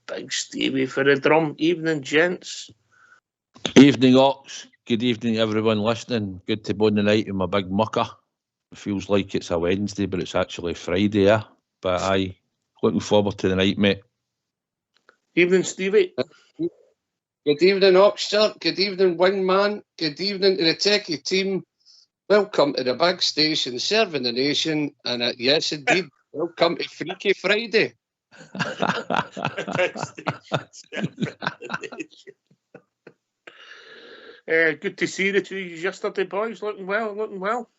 Big Stevie for the drum. Evening, gents. Evening, Ox. Good evening, everyone listening. Good to be on the night with my big mucker. It feels like it's a Wednesday, but it's actually Friday, yeah. But looking forward to the night, mate. Evening, Stevie. Good evening, Oxford. Good evening, Wingman. Good evening to the techie team. Welcome to the big station, serving the nation. And yes, indeed, welcome to Freaky Friday. Good to see the two yesterday, boys. Looking well.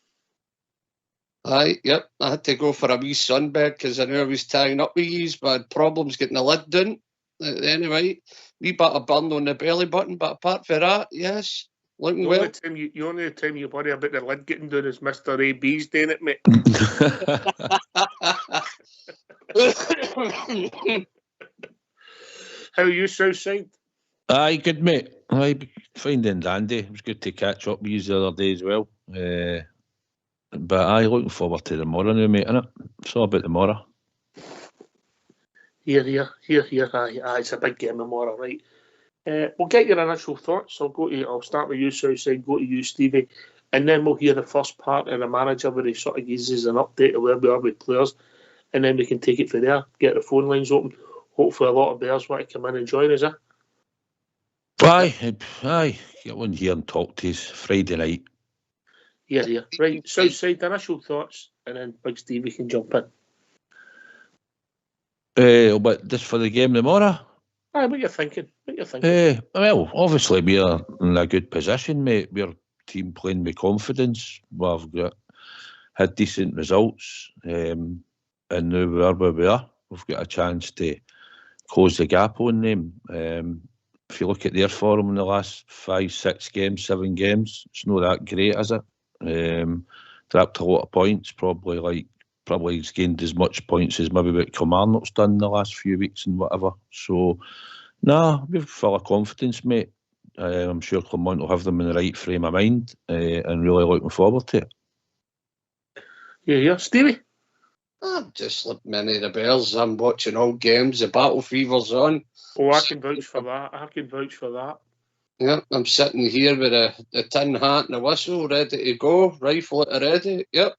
Aye, yep. I had to go for a wee sunbed because I knew I was tying up with yous, but I had problems getting the lid down. Anyway, wee bit of burn on the belly button, but apart from that, yes, looking well. The only time you worry about the lid getting done is Mr. AB's doing it, mate. How are you, Southside? Aye, good, mate. Aye, fine and dandy. It was good to catch up with you the other day as well. But aye, looking forward to tomorrow now, mate, innit? It's all about tomorrow. Here. Aye, it's a big game tomorrow, right? We'll get your initial thoughts. I'll start with you, Southside, go to you, Stevie, and then we'll hear the first part of the manager where he sort of gives us an update of where we are with players, and then we can take it from there, get the phone lines open. Hopefully a lot of Bears want to come in and join us, Aye, get one here and talk to us Friday night. Yeah. Right, Southside, initial thoughts, and then Big Stevie can jump in. But just for the game tomorrow? Aye, what you thinking? Well, obviously we're in a good position, mate. We're a team playing with confidence. We've had decent results, and now we are where we are. We've got a chance to close the gap on them. If you look at their form in the last 5, 6 games, 7 games, it's not that great, is it? Dropped a lot of points, probably he's gained as much points as maybe what Kilmarnock's done in the last few weeks and whatever. So, we're full of confidence, mate. I'm sure Clermont will have them in the right frame of mind, and really looking forward to it. Yeah, Stevie? I'm just like many of the Bears. I'm watching all games. The battle fever's on. Oh, I can vouch for that. Yeah, I'm sitting here with a tin hat and a whistle, ready to go. Rifle at the ready. Yep.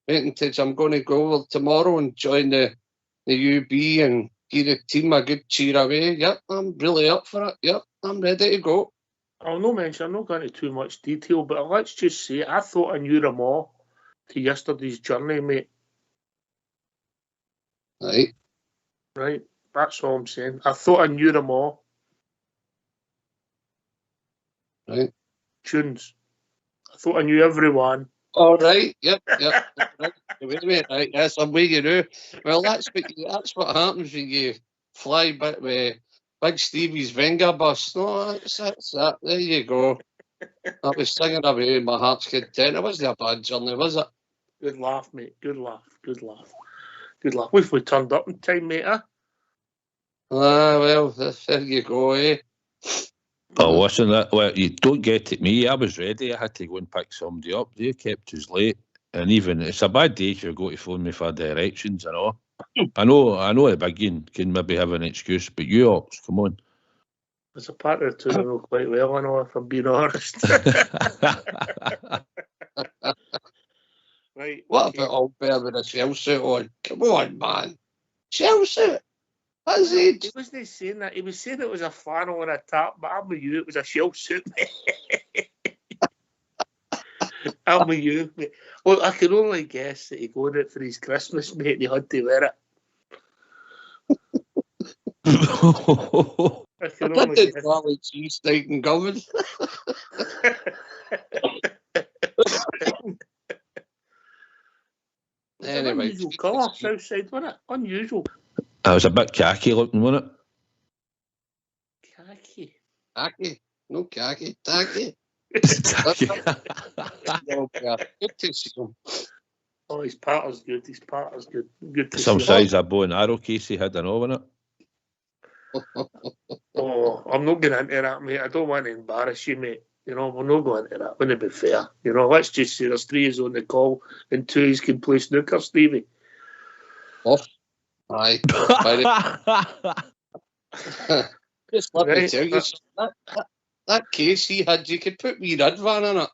Waiting till I'm going to go tomorrow and join the UB and give the team a good cheer away. Yep, I'm really up for it. Yep, I'm ready to go. I'm not going into too much detail, but let's just say I thought I knew them all to yesterday's journey, mate. Right, that's all I'm saying. I thought I knew them all. Right. Tunes. I thought I knew everyone. All right. Yep. Right. Wait a minute. Right. Yes, I'm with you now. Well, that's what happens when you fly back with Big Stevie's Wenger bus. No, that's that. There you go. I was singing away in my heart's content. It wasn't a bad journey, was it? Good laugh, mate. Good laugh. We've turned up in time, mate, huh? Well, there you go, eh? Oh, listen, you don't get at me. I was ready. I had to go and pick somebody up. They kept us late. And even, it's a bad day if you go to phone me for directions, I know. I know the big one can maybe have an excuse, but you, Ox, come on. There's a part or two I know quite well, I know, if I'm being honest. Right. What about old Bear with a shell suit on? Come on, man. Shell suit? That's it. He wasn't saying that. He was saying it was a flannel and a top, but I'm with you, it was a shell suit, mate. I'm with you, mate. Well, I can only guess that he got it for his Christmas, mate, and he had to wear it. I can only guess. Valley cheese steak and governed. Anyway, unusual colour, Southside, wasn't it? Unusual. I was a bit khaki looking, wasn't it? Khaki? Khaki? No khaki. Tacky. Good to see him. Oh, his pattern's good. Good to see Some size of bow and arrow case he had, I know, wasn't it? Oh, I'm not going into that, mate. I don't want to embarrass you, mate. You know, we're not going into that. Wouldn't it be fair? You know, let's just say there's 3 is on the call and 2 is can play snooker, Stevie. Off. Aye. Just let me tell you, that case he had, you could put me Red Van in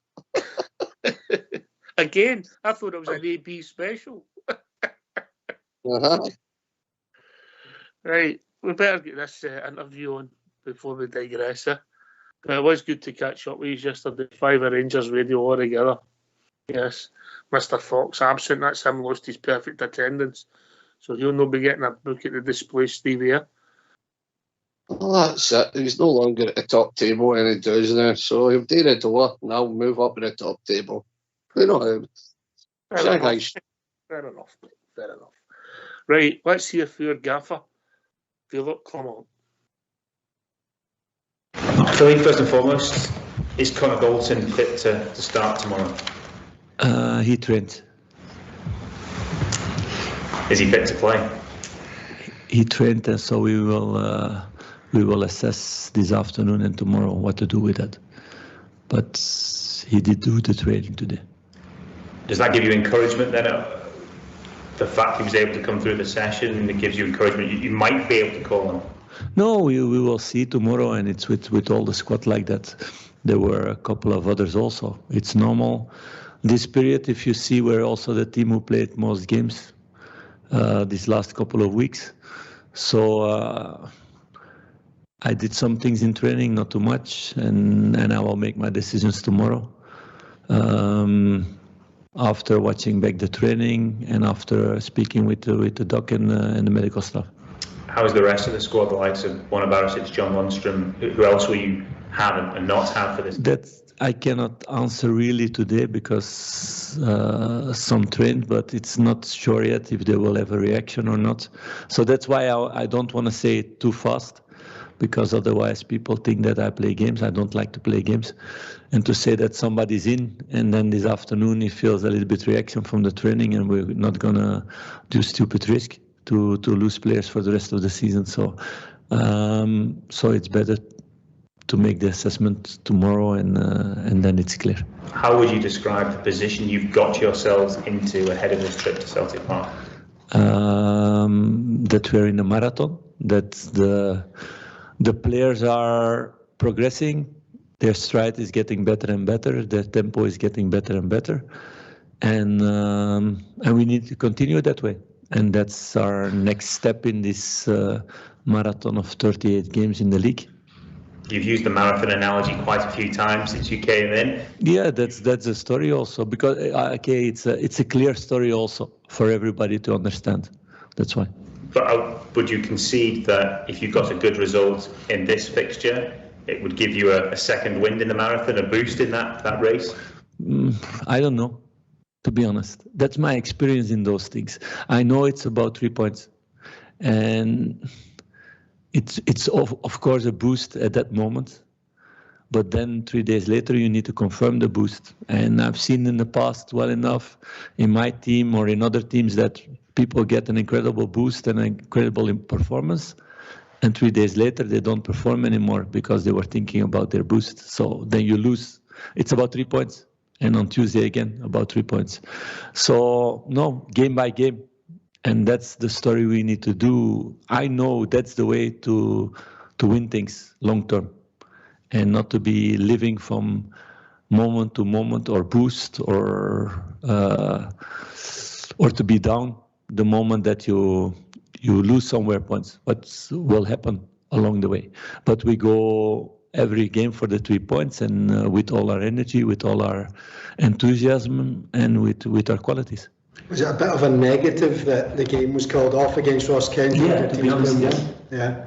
it. Again, I thought it was an AB special. Right, we better get this interview on before we digress. But it was good to catch up with you yesterday. 5 of Rangers Radio all together. Yes, Mr. Fox absent. That's him lost his perfect attendance. So he'll not be getting a book at the display, Steve, here. Well, that's it. He's no longer at the top table and he does now. So he'll do the door and I'll move up to the top table. You know, Fair enough. Right, let's hear for your gaffer. Philip, come on. Philip, first and foremost, is Connor Goldson fit to start tomorrow? He trained. Is he fit to play? He trained, and so we will assess this afternoon and tomorrow what to do with that. But he did do the training today. Does that give you encouragement then? The fact he was able to come through the session, it gives you encouragement. You might be able to call him. No, we will see tomorrow, and it's with all the squad like that. There were a couple of others also. It's normal. This period, if you see, we're also the team who played most games these last couple of weeks. So I did some things in training, not too much, and I will make my decisions tomorrow. After watching back the training and after speaking with the doc and the medical staff. How is the rest of the squad, the likes of Warner Barisic, John Lundstrom? Who else will you have and not have for this? That I cannot answer really today because some trained, but it's not sure yet if they will have a reaction or not. So that's why I don't want to say it too fast, because otherwise people think that I play games. I don't like to play games. And to say that somebody's in and then this afternoon he feels a little bit reaction from the training and we're not going to do stupid risk to lose players for the rest of the season. So it's better to make the assessment tomorrow and then it's clear. How would you describe the position you've got yourselves into ahead of this trip to Celtic Park? That we're in a marathon, that the players are progressing, their stride is getting better and better, their tempo is getting better and better, and we need to continue that way. And that's our next step in this marathon of 38 games in the league. You've used the marathon analogy quite a few times since you came in. Yeah, that's a story also, because it's a clear story also for everybody to understand. That's why. But would you concede that if you got a good result in this fixture, it would give you a second wind in the marathon, a boost in that race? I don't know, to be honest. That's my experience in those things. I know it's about 3 points, and it's of course a boost at that moment. But then 3 days later, you need to confirm the boost. And I've seen in the past well enough in my team or in other teams that people get an incredible boost and an incredible performance. And 3 days later, they don't perform anymore because they were thinking about their boost. So then you lose. It's about 3 points. And on Tuesday again, about 3 points. So no, game by game. And that's the story we need to do. I know that's the way to win things long term. And not to be living from moment to moment or boost or to be down the moment that you lose somewhere points. What will happen along the way? But we go every game for the 3 points and with all our energy, with all our enthusiasm and with our qualities. Was it a bit of a negative that the game was called off against Ross Kent? Yeah, to be honest, Yeah.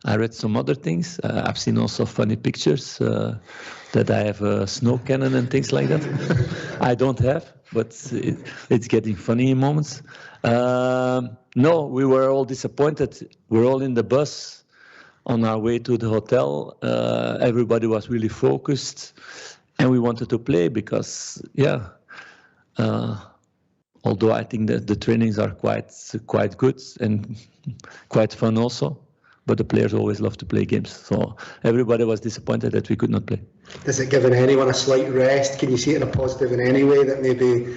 I read some other things. I've seen also funny pictures that I have a snow cannon and things like that. I don't have, but it's getting funny in moments. No, we were all disappointed. We're all in the bus on our way to the hotel. Everybody was really focused, and we wanted to play because, although I think that the trainings are quite good and quite fun also. But the players always love to play games. So everybody was disappointed that we could not play. Has it given anyone a slight rest? Can you see it in a positive in any way that maybe...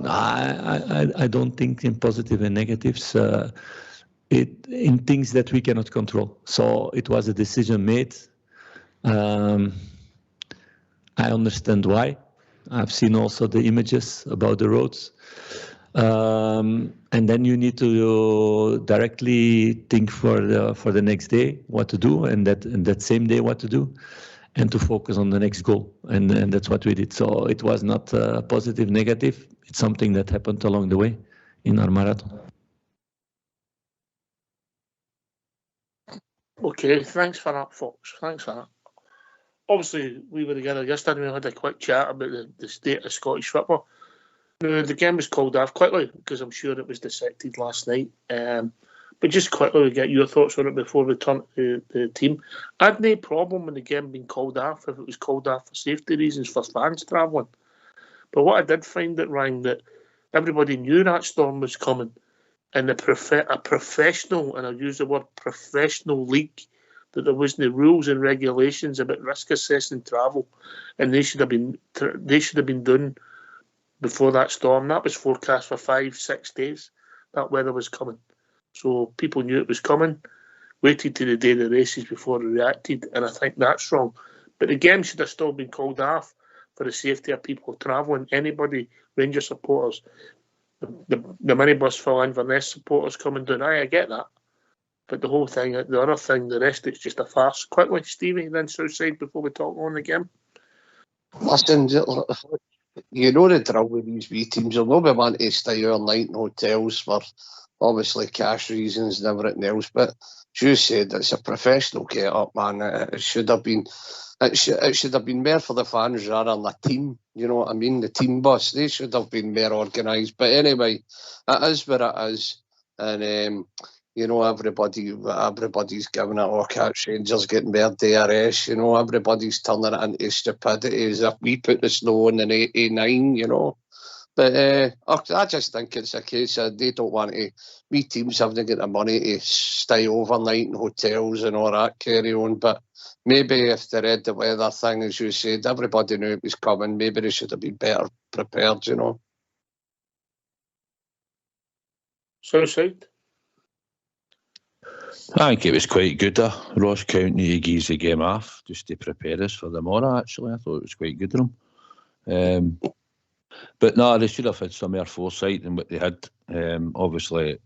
I don't think in positive and negatives. in things that we cannot control. So it was a decision made. I understand why. I've seen also the images about the roads. And then you need to directly think for the next day what to do, and that same day what to do, and to focus on the next goal. And that's what we did. So it was not positive, negative. It's something that happened along the way in our marathon. Okay, thanks for that, folks. Thanks for that. Obviously, we were together yesterday and we had a quick chat about the state of Scottish football. Now, the game was called off quickly because I'm sure it was dissected last night. But just quickly, we get your thoughts on it before we turn to the team. I had no problem with the game being called off if it was called off for safety reasons for fans travelling. But what I did find it, Ryan, that everybody knew that storm was coming. And a professional, and I use the word professional league, that there wasn't rules and regulations about risk assessing travel, and they should have been done before that storm. That was forecast for 5-6 days. That weather was coming, so people knew it was coming. Waited to the day of the races before they reacted, and I think that's wrong. But the game should have still been called off for the safety of people travelling. Anybody, Rangers supporters. The minibus full Inverness supporters coming down. I get that. But the whole thing, the other thing, the rest, it's just a farce. Quickly, Stevie, then Southside before we talk on the game. Listen, you know the drill with these wee teams. They'll not be wanting to stay overnight in hotels for obviously cash reasons and everything else. But as you said, it's a professional get up, man. It should have been. It should have been more for the fans rather than the team. You know what I mean? The team bus, they should have been more organised. But anyway, it is what it is. And, you know, everybody's giving it all catch. Rangers getting more DRS. You know, everybody's turning it into stupidity as if we put the snow in 89, you know. But I just think it's a case of they don't want to, we teams haven't got the money to stay overnight in hotels and all that carry on. But maybe if they read the weather thing, as you said, everybody knew it was coming. Maybe they should have been better prepared, you know. Southside? I think it was quite good of Ross County to ease the game off, just to prepare us for tomorrow, actually. I thought it was quite good of them. But no, they should have had some more foresight than what they had. Obviously,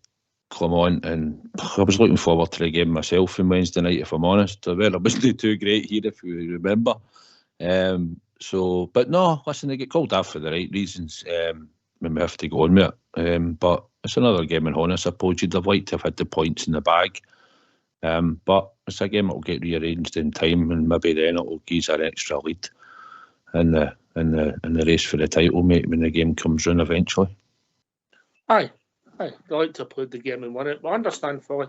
Clement, and I was looking forward to the game myself on Wednesday night, if I'm honest. The weather wasn't too great here, if you remember. But no, listen, they get called off for the right reasons when we have to go on with it. But it's another game in Hon, I suppose. You'd have liked to have had the points in the bag. But it's a game that will get rearranged in time, and maybe then it will give us an extra lead in the race for the title, mate, when the game comes round eventually. Aye. They like to play the game and win it. But I understand fully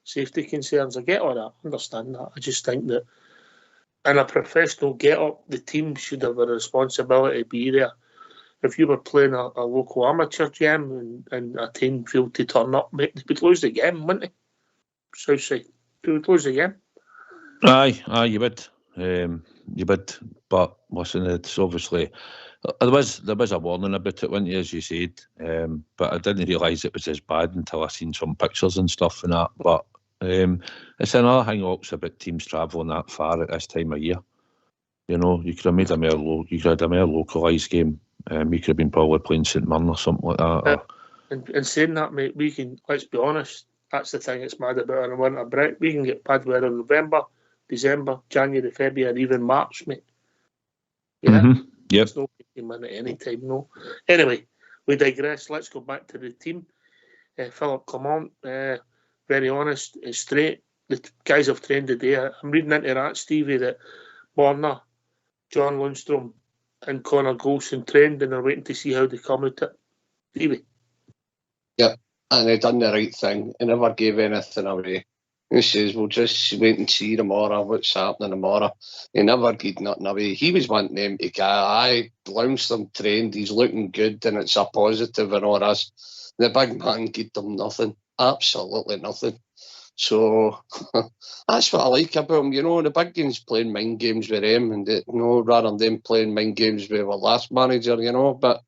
safety concerns. I get all that. I understand that. I just think that in a professional get-up, the team should have a responsibility to be there. If you were playing a local amateur game and a team failed to turn up, mate, they would lose the game, wouldn't they? Southside. They would lose the game. Aye, you would. You would. But listen, it's obviously... There was a warning about it, wasn't there, as you said, but I didn't realise it was as bad until I seen some pictures and stuff and that. But it's another thing also about teams travelling that far at this time of year. You know, you could have made a more localised game. You could have been probably playing St Mirren or something like that. And saying that, mate, we can, let's be honest, that's the thing that's mad about a winter break. We can get bad weather in November, December, January, February, even March, mate. Yeah. Mm-hmm. Yep. There's no game in at any time, no. Anyway, we digress. Let's go back to the team. Philip Clement, very honest, straight. The guys have trained today. I'm reading into that, Stevie, that Warner, John Lundstrom and Connor Golson trained and they're waiting to see how they come at it. Stevie? Yep, and they done the right thing. They never gave anything away. He says, we'll just wait and see tomorrow what's happening tomorrow. He never gave nothing away. He was wanting them to go, aye, Lundstrom trained, he's looking good and it's a positive and all this. The big man gave them nothing, absolutely nothing. So that's what I like about him. You know, the big game's playing mind games with him, and rather than them playing mind games with our last manager, you know. But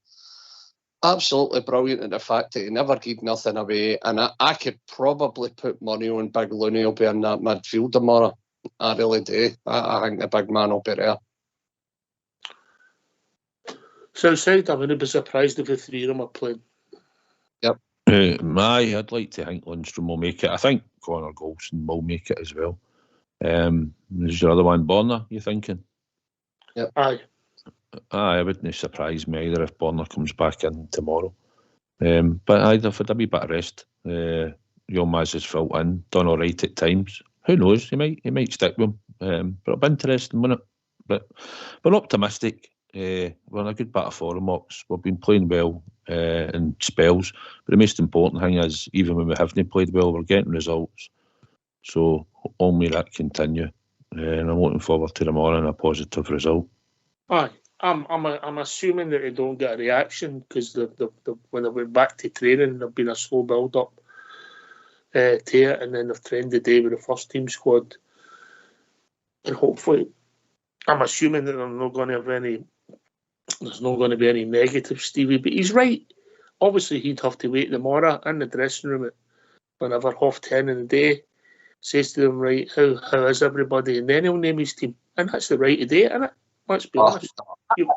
Absolutely brilliant in the fact that he never gave nothing away, and I could probably put money on Big Looney will be in that midfield tomorrow. I really do. I think the big man will be there. Southside, I wouldn't be surprised if the three of them are playing. Yep. I'd like to think Lundstrom will make it. I think Connor Golson will make it as well. There's your other one, Bonner, you thinking? Yep. Aye. It wouldn't surprise me either if Bonner comes back in tomorrow. But either for a wee bit of rest, Yilmaz has filled in, done all right at times. Who knows? He might stick with him. But it'll be interesting, won't it? But we're optimistic. We're in a good bit of form, Ox. We've been playing well in spells. But the most important thing is, even when we haven't played well, we're getting results. So only that continue. And I'm looking forward to tomorrow and a positive result. Aye. I'm assuming that they don't get a reaction because when they went back to training, there've been a slow build up to it, and then they've trained the day with the first team squad, and hopefully, I'm assuming that there's not going to be any negative, Stevie. But he's right. Obviously, he'd have to wait tomorrow in the dressing room at whenever 10:30 in the day. Says to them, right, how is everybody, and then he'll name his team, and that's the right day, isn't it? Let's be honest.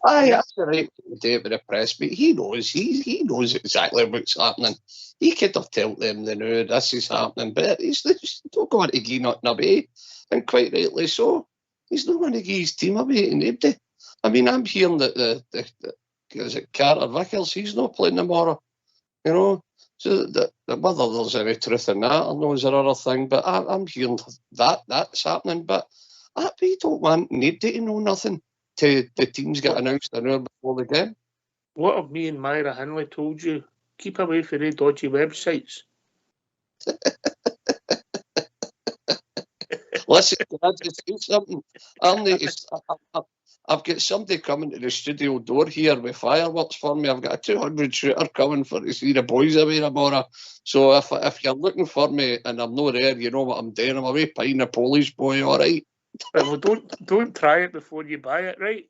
Aye, that's the right day with the press, but he knows knows exactly what's happening. He could have told them they knew this is happening, but he's not going to give nothing away, and quite rightly so. He's not going to give his team away to nobody. I mean, I'm hearing that is it Carter Vickers? He's not playing tomorrow, you know. So whether there's any truth in that or no is another thing, but I'm hearing that's happening. But we don't want nobody to know nothing. The teams get announced an hour before the game. What have me and Myra Hinley told you? Keep away from the dodgy websites. Listen, can I just say something? I've got somebody coming to the studio door here with fireworks for me. I've got a 200 shooter coming to see the boys away tomorrow. So if you're looking for me and I'm not there, you know what I'm doing. I'm away paying the police boy, all right? Well, don't try it before you buy it, right?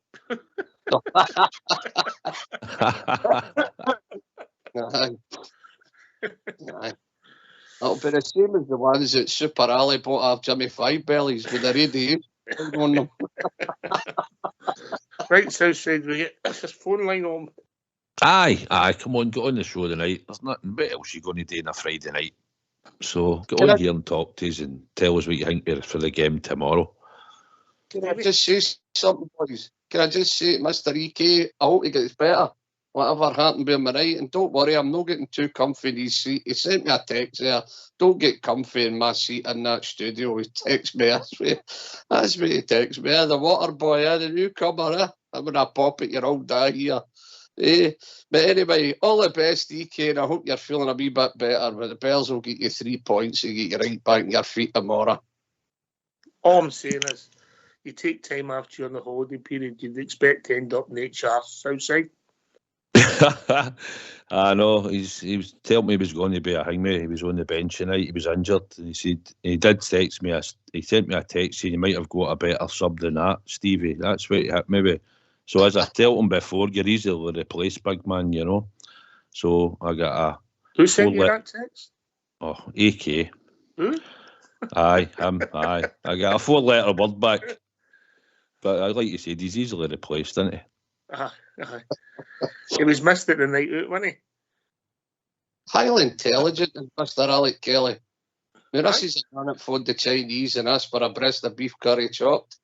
Aye. It'll be the same as the ones that Super Ali bought off Jimmy Five Bellies with the radiation on them. Right, Southside, we get this phone line on. Aye, come on, get on the show tonight. There's nothing. What else you going to do on a Friday night? So get on here and talk to us and tell us what you think for the game tomorrow. Can I just say something, boys? Can I just say, Mr. EK, I hope he gets better. Whatever happened with him tonight, and don't worry, I'm not getting too comfy in his seat. He sent me a text there. Don't get comfy in my seat in that studio. He texts me. That's what he texts me. The water boy, the newcomer. I'm going to pop at your old day here. But anyway, all the best, EK, and I hope you're feeling a wee bit better. But the Bears will get you 3 points and get you right back on your feet tomorrow. All I'm saying is, you take time after you're on the holiday period, you'd expect to end up in HR Southside. I know, he was telling me he was going to be a hangman. He was on the bench tonight, he was injured. And he said, he did text me, he sent me a text saying you might have got a better sub than that, Stevie. That's what it hit me. So as I told him before, you're easily replaced, big man, you know. So I got a... Who sent you that text? Oh, AK. Who? Aye, him, aye. I got a 4-letter word back. But like you said, he's easily replaced, isn't he? Aye. He was missed at the night out, wasn't he? Highly intelligent, Mr. Alec Kelly. Now, this is a man that phoned the Chinese and asked for a breast of beef curry chopped.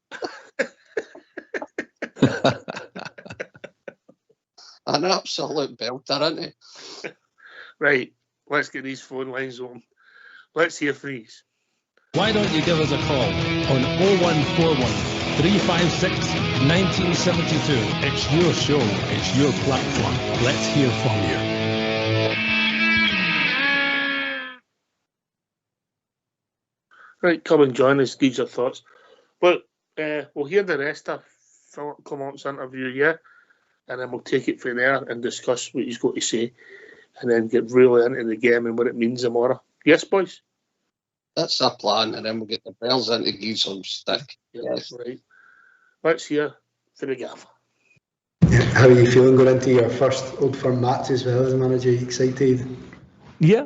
An absolute belter, isn't he? Right, let's get these phone lines on. Let's hear from these. Why don't you give us a call on 0141 356 1972. It's your show, it's your platform. Let's hear from you. Right, come and join us, give your thoughts. But we'll hear the rest of Philip Clamont's interview, yeah? And then we'll take it from there and discuss what he's got to say and then get really into the game and what it means tomorrow. Yes, boys? That's our plan, and then we'll get the Bears in to give some stick. Yes, right. Let's hear from the gaffer. Yeah. How are you feeling going into your first Old Firm match as well as manager? Are you excited? Yeah,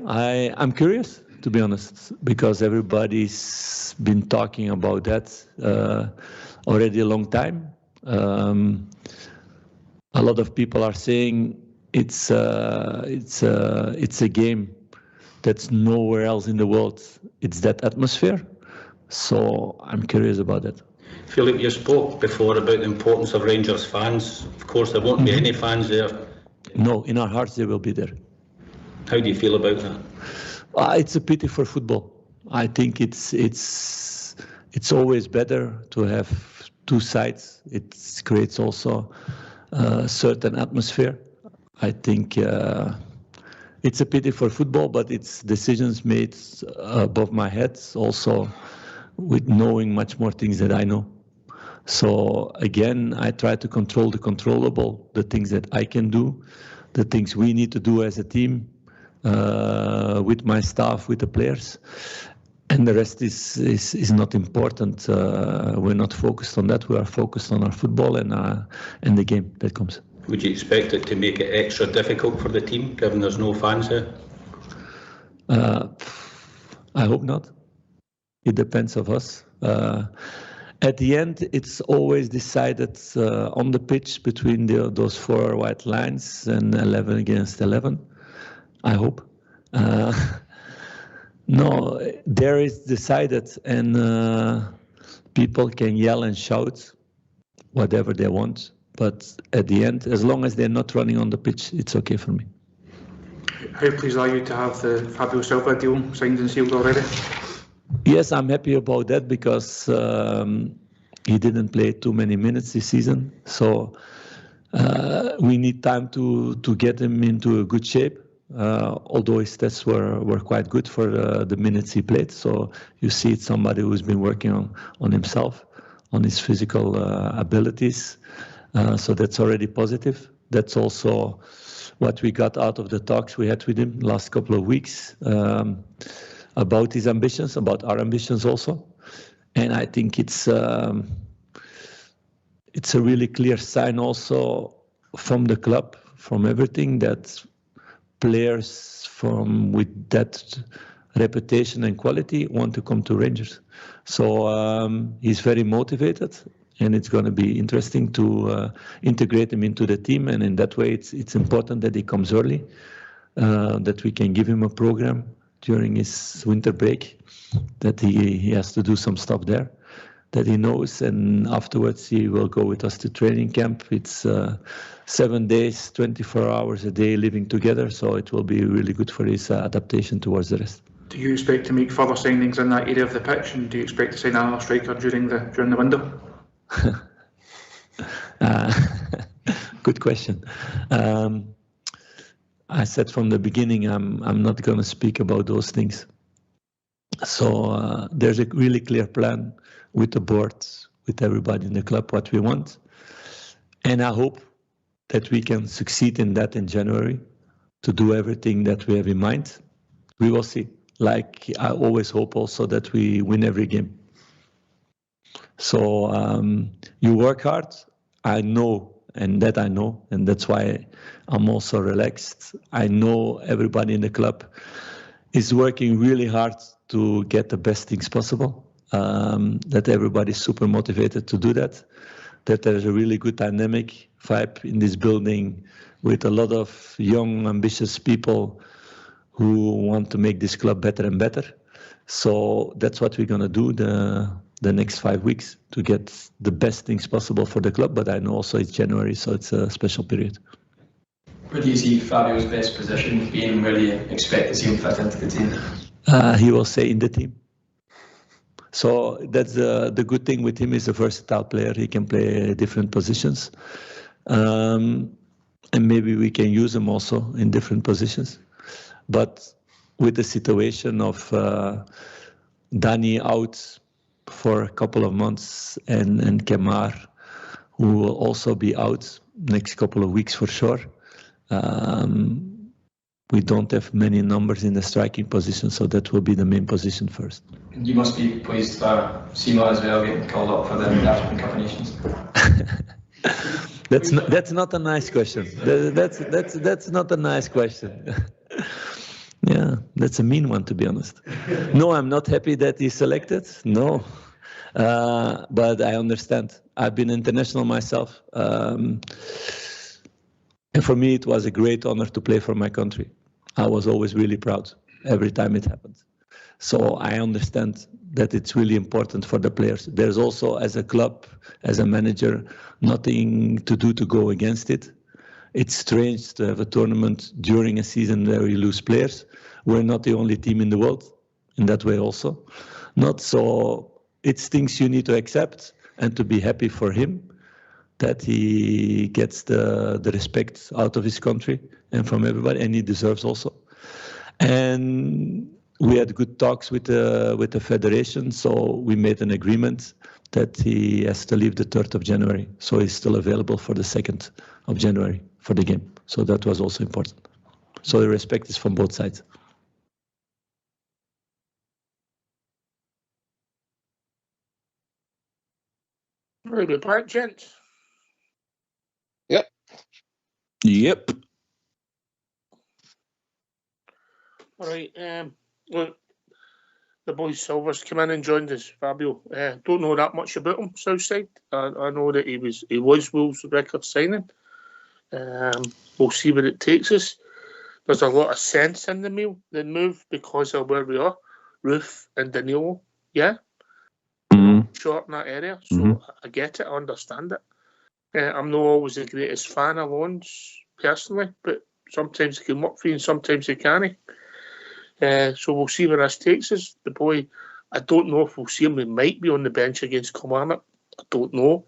I'm curious, to be honest, because everybody's been talking about that already a long time. A lot of people are saying it's a game that's nowhere else in the world. It's that atmosphere. So I'm curious about that. Philip, you spoke before about the importance of Rangers fans. Of course, there won't be any fans there. No, in our hearts they will be there. How do you feel about that? It's a pity for football. I think it's always better to have two sides. It creates also a certain atmosphere. I think it's a pity for football, but it's decisions made above my head, also with knowing much more things that I know. So again, I try to control the controllable, the things that I can do, the things we need to do as a team, with my staff, with the players, and the rest is not important. We're not focused on that. We are focused on our football and the game that comes. Would you expect it to make it extra difficult for the team, given there's no fans there? I hope not. It depends on us. At the end, it's always decided on the pitch between those four white lines and 11 against 11. I hope. No, there is decided, and people can yell and shout whatever they want. But at the end, as long as they're not running on the pitch, it's okay for me. How pleased are you to have the Fabio Silva deal signed and sealed already? Yes, I'm happy about that because he didn't play too many minutes this season. So we need time to get him into a good shape. Although his stats were quite good for the minutes he played. So you see it's somebody who's been working on himself, on his physical abilities. So that's already positive. That's also what we got out of the talks we had with him last couple of weeks about his ambitions, about our ambitions also. And I think it's a really clear sign also from the club, from everything, that players with that reputation and quality want to come to Rangers. So he's very motivated, and it's going to be interesting to integrate him into the team. And in that way, it's important that he comes early, that we can give him a program during his winter break, that he has to do some stuff there that he knows, and afterwards he will go with us to training camp. It's 7 days, 24 hours a day living together, so it will be really good for his adaptation towards the rest. Do you expect to make further signings in that area of the pitch, and do you expect to sign another striker during the window? Good question. I said from the beginning I'm not going to speak about those things. So there's a really clear plan with the board, with everybody in the club, what we want. And I hope that we can succeed in that in January, to do everything that we have in mind. We will see. Like I always hope also that we win every game. So you work hard. I know, and that's why I'm also relaxed. I know everybody in the club is working really hard to get the best things possible, that everybody's super motivated to do that there's a really good dynamic vibe in this building with a lot of young, ambitious people who want to make this club better and better. So that's what we're going to do the next 5 weeks, to get the best things possible for the club. But I know also it's January, so it's a special period. Where do you see Fabio's best position being? Where do you expect to see him fit into the team? He will stay in the team. So that's the good thing with him. Is a versatile player. He can play different positions. And maybe we can use him also in different positions. But with the situation of Danny out for a couple of months and Kemar, who will also be out next couple of weeks for sure, we don't have many numbers in the striking position, so that will be the main position first. You must be pleased for Sima as well getting called up for the African Cup of Nations. That's not a nice question. That's not a nice question. Yeah, that's a mean one, to be honest. No, I'm not happy that he's selected. No, but I understand. I've been international myself, and for me, it was a great honor to play for my country. I was always really proud every time it happened. So I understand that it's really important for the players. There's also, as a club, as a manager, nothing to do to go against it. It's strange to have a tournament during a season where we lose players. We're not the only team in the world in that way also. Not so, it's things you need to accept and to be happy for him that he gets the respect out of his country and from everybody, and he deserves also. And we had good talks with the federation, so we made an agreement that he has to leave the 3rd of January. So he's still available for the 2nd of January for the game. So that was also important. So the respect is from both sides. Right, we're back, gents. Yep. All right. Look, the boy Silva's come in and joined us, Fabio. Don't know that much about him, Southside. I know that he was Wolves' record signing. We'll see where it takes us. There's a lot of sense in the move because of where we are. Roof and Danilo, yeah? Short in that area, so I get it, I understand it. I'm not always the greatest fan of loans, personally, but sometimes it can work for you and sometimes it can't. So we'll see where this takes us. The boy, I don't know if we'll see him. He might be on the bench against Kilmarnock. I don't know.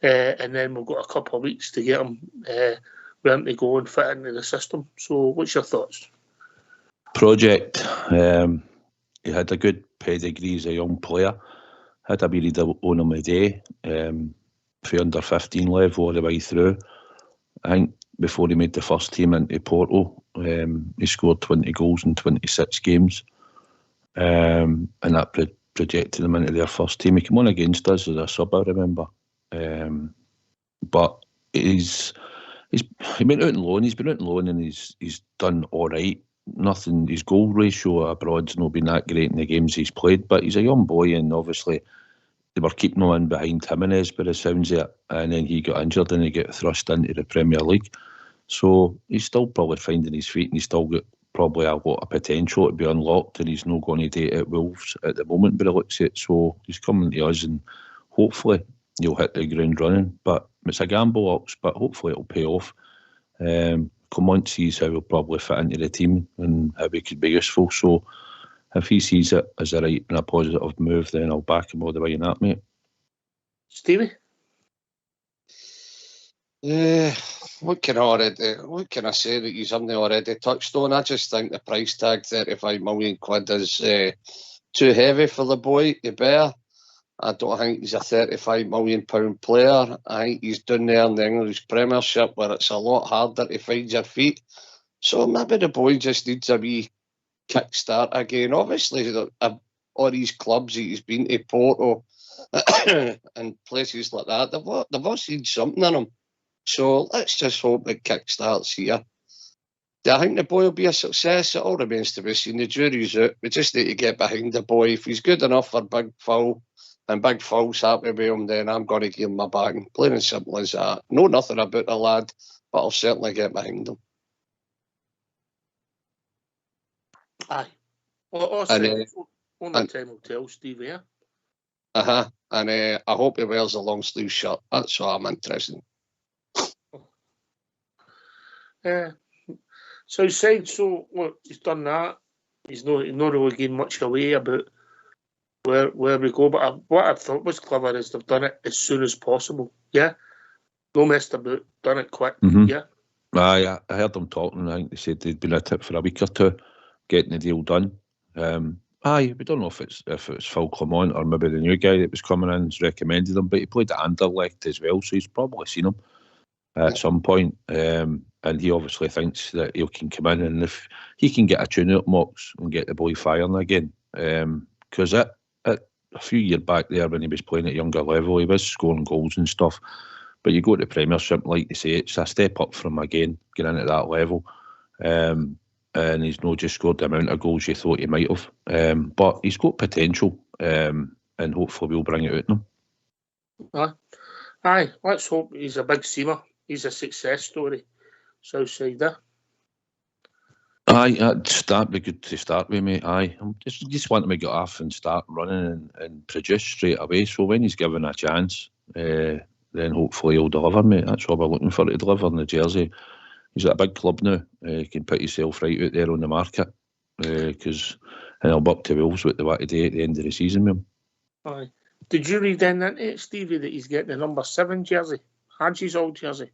And then we've got a couple of weeks to get him where to go and fit into the system. So what's your thoughts? Project. He had a good pedigree as a young player. Had a wee read on him a day. For under 15 level all the way through. I think before he made the first team into Porto, he scored 20 goals in 26 games. And that projected him into their first team. He came on against us as a sub, I remember. But he went out on loan. He's been out on loan and he's done all right. Nothing. His goal ratio abroad's not been that great in the games he's played. But he's a young boy, and obviously they were keeping him in behind Jimenez, by the sounds of it, and then he got injured and he got thrust into the Premier League. So he's still probably finding his feet, and he's still got probably a lot of potential to be unlocked, and he's not going to date at Wolves at the moment, but it looks at. So he's coming to us, and hopefully he'll hit the ground running. But it's a gamble, Ox, but hopefully it'll pay off. Come on, sees how he'll probably fit into the team and how he could be useful. So if he sees it as a right and a positive move, then I'll back him all the way in that, mate. Stevie? What can I say that he's only already touched on? I just think the price tag, 35 million quid, is too heavy for the boy to bear. I don't think he's a £35 million player. I think he's down there in the English Premiership where it's a lot harder to find your feet. So maybe the boy just needs a wee kickstart again. Obviously, all these clubs he's been to, Porto and places like that, they've all seen something in him. So let's just hope it kickstarts here. Do I think the boy will be a success? It all remains to be seen. The jury's out. We just need to get behind the boy. If he's good enough for Big Phil and Big Phil's happy with him, then I'm going to give him my backing. Plain and simple as that. Know nothing about the lad, but I'll certainly get behind him. Aye. Only time will tell, Steve, yeah? And I hope he wears a long sleeve shirt. That's what I'm interested in. So look, he's done that. He's not really giving much away about where we go. But what I thought was clever is they've done it as soon as possible. Yeah, no messed about. Done it quick. Yeah. Aye, I heard them talking. I think they said they'd been at it for a week or two, getting the deal done. Aye, we don't know if it's Phil Clement or maybe the new guy that was coming in has recommended him, but he played at Anderlecht as well, so he's probably seen him at some point. And he obviously thinks that he can come in, and if he can get a tune out Mox and get the boy firing again, because a few years back there when he was playing at younger level, he was scoring goals and stuff, But you go to the Premiership, like you say, it's a step up from again getting into that level. And he's not just scored the amount of goals you thought he might have. But he's got potential, and hopefully we'll bring it out in him. Aye, let's hope he's a big seamer. He's a success story. Southside there. Aye, that'd be good to start with, mate. Aye, just want him to get off and start running and produce straight away. So when he's given a chance, then hopefully he'll deliver, mate. That's what we're looking for, to deliver in the jersey. He's at a big club now. He can put himself right out there on the market, because he'll be up to Wolves what they want to do at the end of the season with him. Aye. Did you read in into it, Stevie, that he's getting the number 7 jersey, Hadji's old jersey?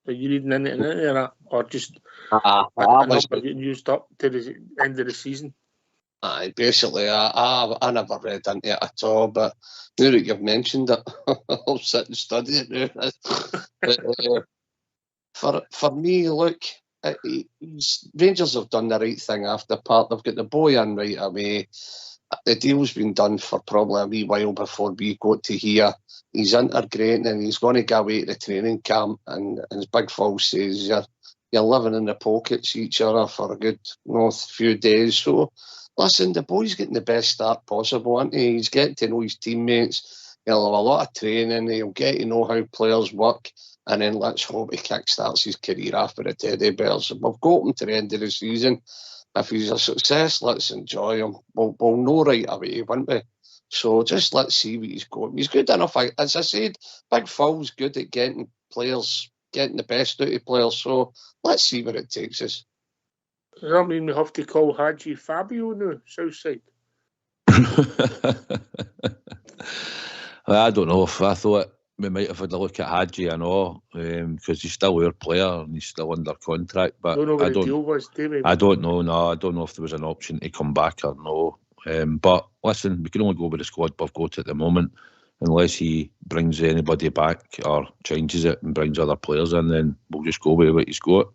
Are you reading into that, or just getting used up to the end of the season? Aye, basically, I never read into it at all, but now that you've mentioned it, I'll sit and study it now. For me, look, Rangers have done the right thing after part. They've got the boy in right away. The deal's been done for probably a wee while before we got to here. He's integrating and he's going to go away to the training camp. And as Big Phil says, you're living in the pockets each other for a good few days. So, listen, the boy's getting the best start possible, isn't he? He's getting to know his teammates. He'll have a lot of training. He'll get to know how players work. And then let's hope he kickstarts his career after the Teddy Bears. We've got him to the end of the season. If he's a success, let's enjoy him. We'll know right away, won't we? So just let's see what he's got. He's good enough. As I said, Big Phil's good at getting players, getting the best out of players. So let's see where it takes us. Does that mean we have to call Hadji Fabio now, Southside? I don't know. If I thought we might have had a look at Hadji, I know, because he's still our player and he's still under contract. But don't know what the deal was, do we? I don't know. No, I don't know if there was an option to come back or no. But listen, we can only go with the squad we've got at the moment. Unless he brings anybody back or changes it and brings other players in, then we'll just go with what he's got.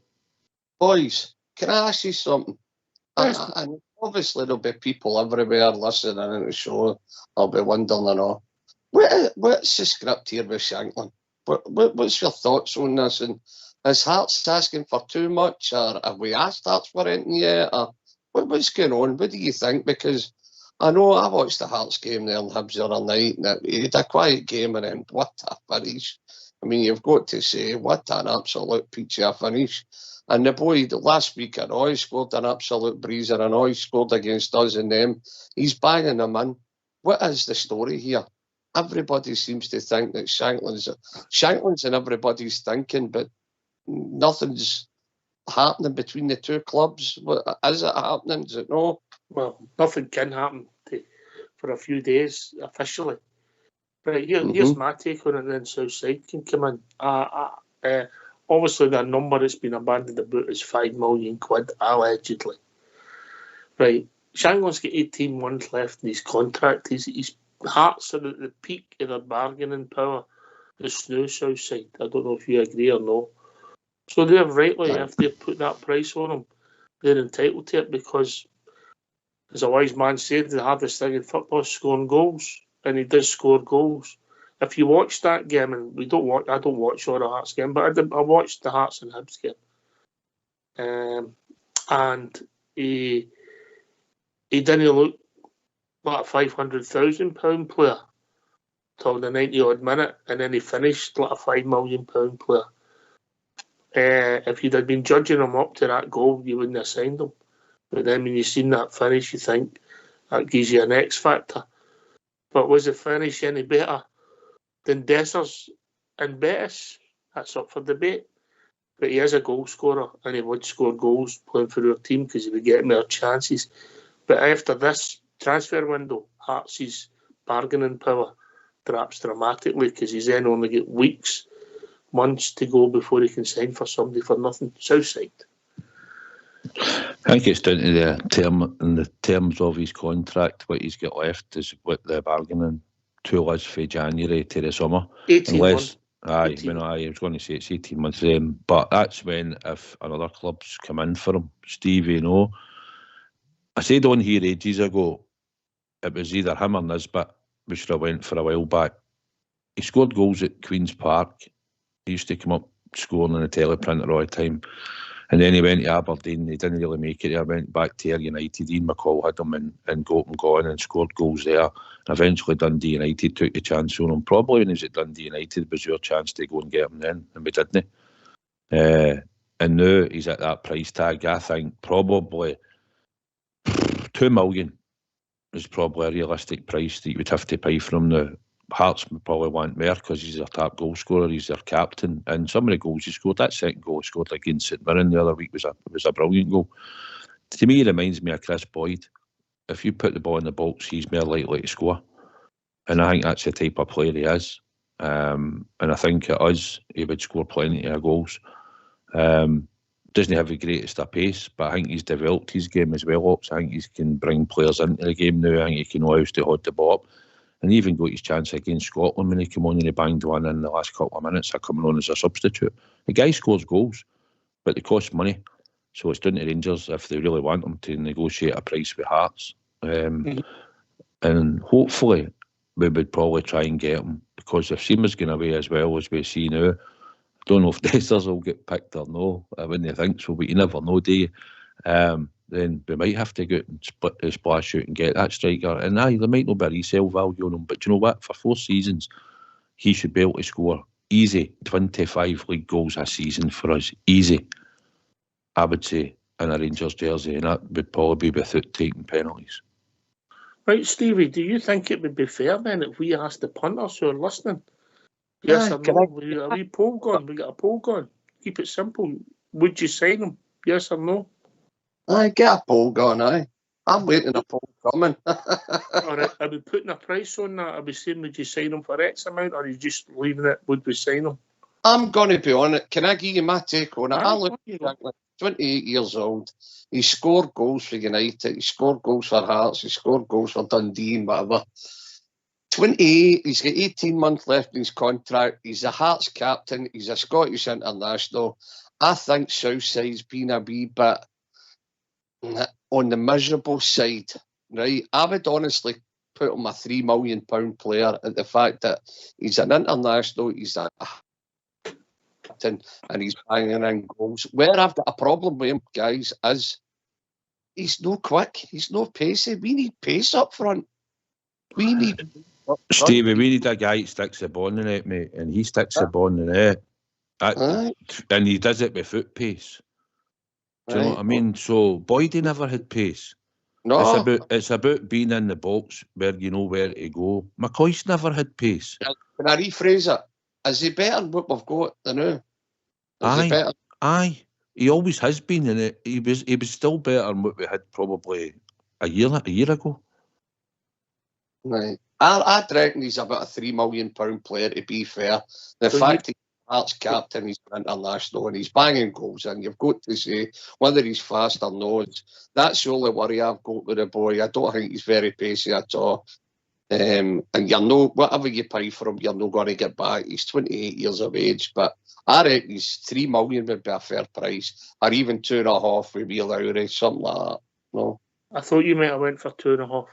Boys, can I ask you something? And obviously there'll be people everywhere listening to the show. I'll be wondering and all. What's the script here with Shankland? What's your thoughts on this? And is Hearts asking for too much, or have we asked Hearts for anything yet? Or what's going on? What do you think? Because I know I watched the Hearts game there in Hibs the other night, and it had a quiet game, and then what a finish. I mean, you've got to say, what an absolute peachy finish. And the boy, last week, I know he scored an absolute breezer. I know he scored against us and them. He's banging them in. What is the story here? Everybody seems to think that Shankland's in everybody's thinking, but nothing's happening between the two clubs. Is it happening? Is it no? Well, nothing can happen for a few days officially. Right, here's my take on it, and then Southside can come in. Obviously, the number that's been abandoned about is £5 million, allegedly. Right, Shankland's got 18 months left in his contract. His Hearts are at the peak of their bargaining power. The snow Southside. I don't know if you agree or no. So they're rightly, if they put that price on him, they're entitled to it because, as a wise man said, the hardest thing in football is scoring goals, and he does score goals. If you watch that game, and I don't watch all the Hearts game, but I watched the Hearts and Hibs game, and he didn't look like a £500,000 player till the 90-odd minute, and then he finished like a £5 million player. If you'd have been judging him up to that goal, you wouldn't have signed him. But then when you've seen that finish, you think that gives you an X factor. But was the finish any better than Dessers and Betis? That's up for debate. But he is a goal scorer, and he would score goals playing for our team because he would get more chances. But after this transfer window, Hearts' bargaining power drops dramatically because he's then only got months to go before he can sign for somebody for nothing. Southside. I think it's down to the terms of his contract. What he's got left is what the bargaining tool is for January to the summer. 18 months. I was going to say it's 18 months. But that's when, if another club's come in for him, Stevie, no. I said on here ages ago, it was either him or Nisbet, we should have went for a while back. He scored goals at Queen's Park He used to come up scoring on the teleprinter all the time. And then he went to Aberdeen. He didn't really make it. He went back to Ayr United. Ian McCall had him and got him going and scored goals there. And eventually Dundee United took the chance on him. Probably when he was at Dundee United, it was your chance to go and get him then, and we didn't. And now he's at that price tag. I think probably $2 million is probably a realistic price that you would have to pay for him now. Hearts would probably want more because he's their top goal scorer, he's their captain, and some of the goals he scored, that second goal he scored against St Mirren the other week was a brilliant goal. To me, it reminds me of Chris Boyd. If you put the ball in the box, he's more likely to score, and I think that's the type of player he is. And I think at us, he would score plenty of goals. Doesn't have the greatest of pace, but I think he's developed his game as well. I think he can bring players into the game now. I think he can know how to hold the ball up. And he even got his chance against Scotland when he came on and he banged one in the last couple of minutes of coming on as a substitute. The guy scores goals, but they cost money. So it's down to Rangers if they really want him to negotiate a price with Hearts. And hopefully we would probably try and get him, because if Seamer's going away as well as we see now, I don't know if Dessers will get picked or no. I wouldn't think so, but you never know, do you? Then we might have to go out and splash out and get that striker. And there might not be a resale value on him, but you know what? For 4 seasons, he should be able to score easy 25 league goals a season for us. Easy, I would say, in a Rangers jersey, and that would probably be without taking penalties. Right, Stevie, do you think it would be fair then if we asked the punters who are listening? Yes or no? A wee poll going. We got a poll going. Keep it simple. Would you sign him? Yes or no? I get a poll going, aye. I'm waiting a poll coming. All right, are we putting a price on that? Are we saying would you sign him for X amount, or are you just leaving it, would we sign him? I'm going to be on it. Can I give you my take on it? I look at Shankland, 28 years old. He scored goals for United. He scored goals for Hearts. He scored goals for Dundee and whatever. 28, he's got 18 months left in his contract. He's a Hearts captain. He's a Scottish international. I think Southside's been a wee bit on the miserable side, right? I would honestly put him a £3 million player at the fact that he's an international, he's a captain, and he's banging in goals. Where I've got a problem with him, guys, is he's no quick, he's no pacey. We need pace up front. We need... Stevie, we need a guy that sticks the ball in the net, mate, and he sticks the ball in the net. And he does it with foot pace. Do you know what I mean? So Boydie never had pace. No, it's about being in the box where you know where to go. McCoy's never had pace. Can I rephrase it? Is he better than what we've got now? Aye. He always has been in it. He was still better than what we had probably a year ago. Right. I reckon he's about a £3 million player, to be fair. The fact he's Hearts captain, he's international, and he's banging goals, and you've got to say whether he's fast or not. That's the only worry I've got with the boy. I don't think he's very pacey at all. And you know, whatever you pay for him, you're not going to get back. He's 28 years of age, but I reckon he's $3 million would be a fair price, or even 2.5 with Wheel Lowry, something like that. No, I thought you might have went for 2.5.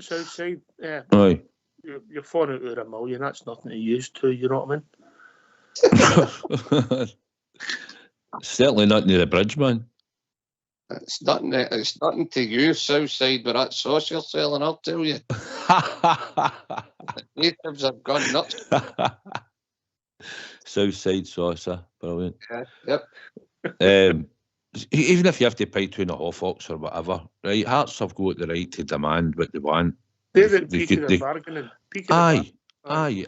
Southside, yeah. Right. You're falling out of $1 million. That's nothing to use to, you know what I mean? Certainly not near the bridge, man. It's nothing to you, Southside, with that sauce you're selling, I'll tell you. Natives have gone nuts. Southside saucer, brilliant. Yeah, yep. Even if you have to pay 2.5 ox or whatever, right? Hearts have got the right to demand what they want. They're at peak of the bargaining. Aye.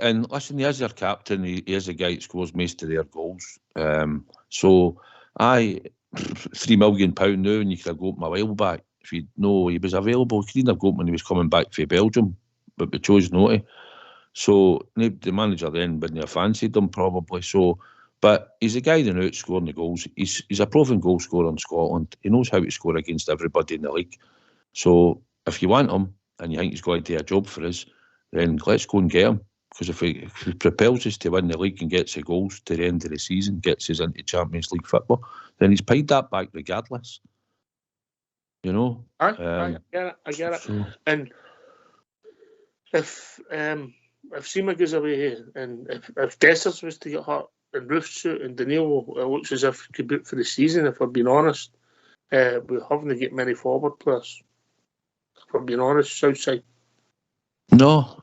And listen, he is their captain. He is the guy that scores most of their goals. So, aye, £3 million now, and you could have got him a while back. If you know he was available, you couldn't have got him when he was coming back from Belgium, but we chose not to. So, the manager then wouldn't have fancied him probably. So, but he's a guy that knows scoring the goals. He's a proven goal scorer in Scotland. He knows how to score against everybody in the league. So, if you want him, and you think he's going to do a job for us, then let's go and get him. Because if he propels us to win the league and gets the goals to the end of the season, gets us into Champions League football, then he's paid that back regardless. You know? I get it. So. And if Seema goes away and if Dessers was to get hurt and Roofsuit and Daniel, it looks as if he could boot for the season, if we're being honest. We haven't got many forward players. If we're being honest, Southside. No.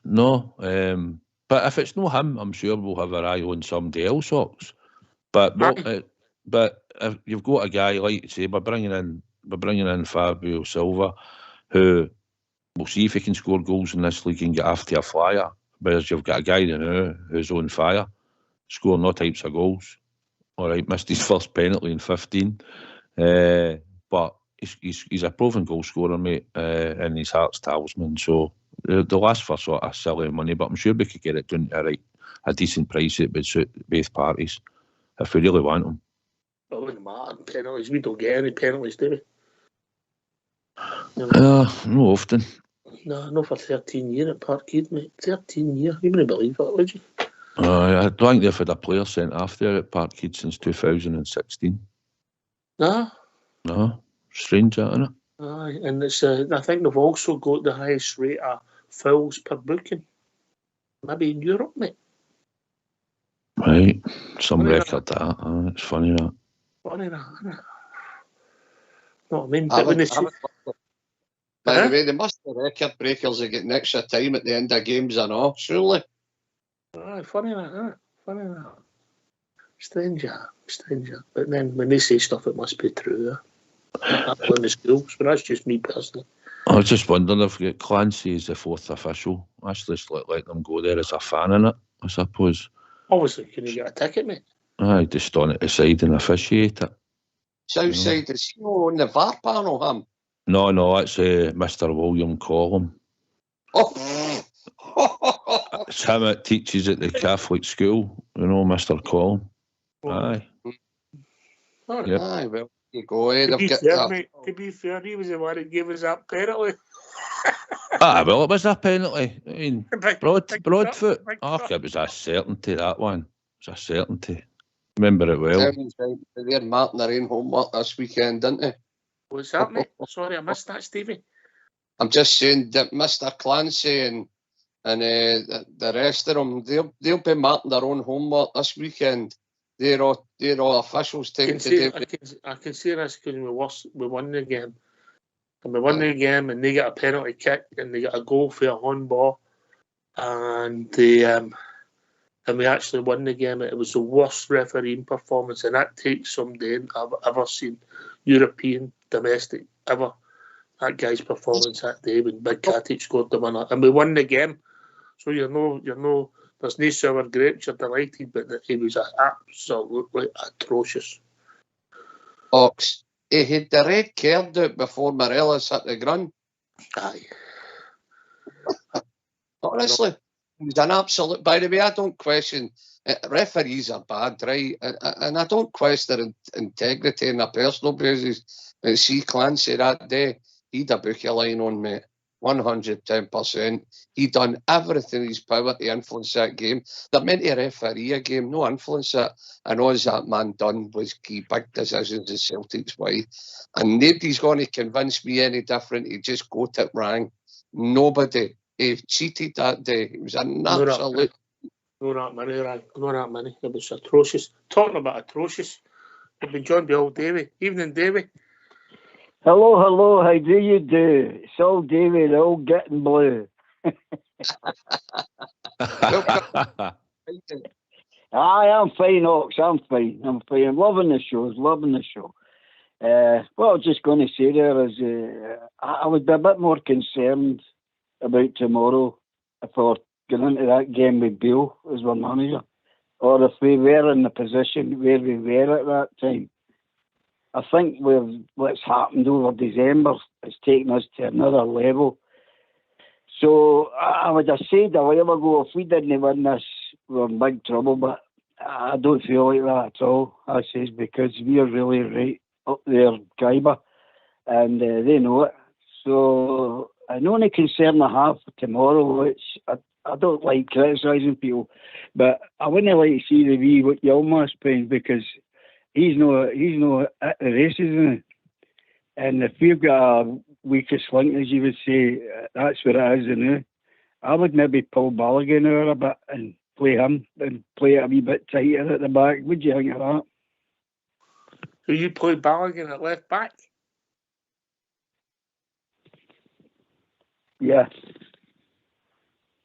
But if it's not him, I'm sure we'll have our eye on somebody else, Ox. But if you've got a guy, like you say, we're bringing in Fabio Silva, who we'll see if he can score goals in this league and get after a flyer. Whereas you've got a guy now who's on fire, scoring all types of goals. All right, missed his first penalty in 15, but he's a proven goal scorer, mate, and his heart's talisman. So they'll ask for sort of silly money, but I'm sure we could get it down to a decent price that would suit both parties if we really want them. But it wouldn't matter, penalties. We don't get any penalties, do we? No often. No, not for 13 years at Parkhead, mate. 13 years. You wouldn't believe it, would you? I don't think they've had a player sent off there at Parkhead since 2016. No. Strange, isn't it? Aye, and it's I think they've also got the highest rate of fouls per booking. Maybe in Europe, mate. Right, some funny record that. It's funny that. Funny that, isn't it? What I mean, but when they say... By the way, they must be record breakers that get an extra time at the end of games and all, surely. Aye, funny that, isn't it? Funny that. Strange. But then when they say stuff, it must be true. That's in the schools, but that's just me personally. I was just wondering if Clancy is the fourth official. Let's just let them go there as a fan in it, I suppose. Obviously, can you get a ticket, mate? Aye, just stand at the side and officiate it. Southside, is he on the VAR panel, him? No, that's Mr. William Collum. Oh. It's him that teaches at the Catholic school, Mr. Collum. Aye. Yep. Aye, well, you go ahead. To be fair, he was the one that gave us that penalty. Well, it was a penalty. I mean, Broadfoot. It was a certainty, that one. It was a certainty. Remember it well. They're marking their own homework this weekend, didn't they? What's that, mate? Sorry, I missed that, Stevie. I'm just saying that Mr. Clancy and the rest of them, they'll be marking their own homework this weekend. They're all officials taking I can see this because we won the game. And we won the game and they get a penalty kick and they get a goal for a handball. And we actually won the game. It was the worst refereeing performance, and that takes some day I've ever seen, European, domestic, ever. That guy's performance that day when Big Katic scored the winner. And we won the game. So you know, there's no sour grapes, you're delighted, but he was absolutely atrocious. Ox, he had the red card out before Morelos hit the ground. Aye. Honestly, it was an absolute... By the way, I don't question... referees are bad, right? And I don't question their integrity on a personal basis. But see Clancy that day, he'd a book a line on, mate. 110%. He done everything in his power to influence that game. They're meant to referee a game, no influence it. And all that man done was key big decisions in Celtic's way. And nobody's going to convince me any different. He just got it wrong. Nobody. He cheated that day. It was an absolute... No that many. It was atrocious. Talking about atrocious, we've been joined by old Davy. Evening, Davy. Hello, how do you do? It's all Davy, the old getting blue. I'm fine, Ox, I'm fine. I'm loving the show, Well, I was just going to say there is, I would be a bit more concerned about tomorrow if I were going into that game with Bill as our manager, or if we were in the position where we were at that time. I think what's happened over December has taken us to another level. So I would have said a while ago, if we didn't win this, we're in big trouble, but I don't feel like that at all, I says, because we're really right up there, Gaiba, and they know it. So the only concern I have for tomorrow, which I don't like criticising people, but I wouldn't like to see the wee Yilmaz playing because he's no at the races, isn't he? And if we've got a weakest link, as you would say, that's what it is, you know. I would maybe pull Balogun out a bit and play him and play it a wee bit tighter at the back. What do you think of that? So you play Balogun at left back? Yeah.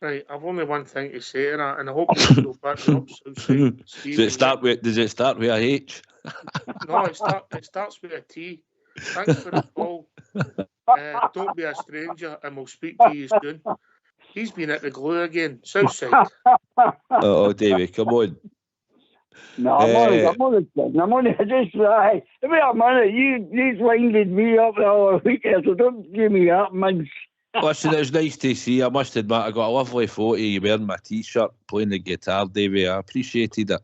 Right, I've only one thing to say to that, and I hope you will back up. Does it start with a H? No, it starts with a T. Thanks for the call. Don't be a stranger, and we'll speak to you soon. He's been at the glue again, Southside. Oh, Davey, come on. No, I'm only just right. Wait a minute, you winded me up the other weekend, so don't give me that, man. Listen, it was nice to see. I must admit, I got a lovely photo of you wearing my T-shirt, playing the guitar, Davey. I appreciated it.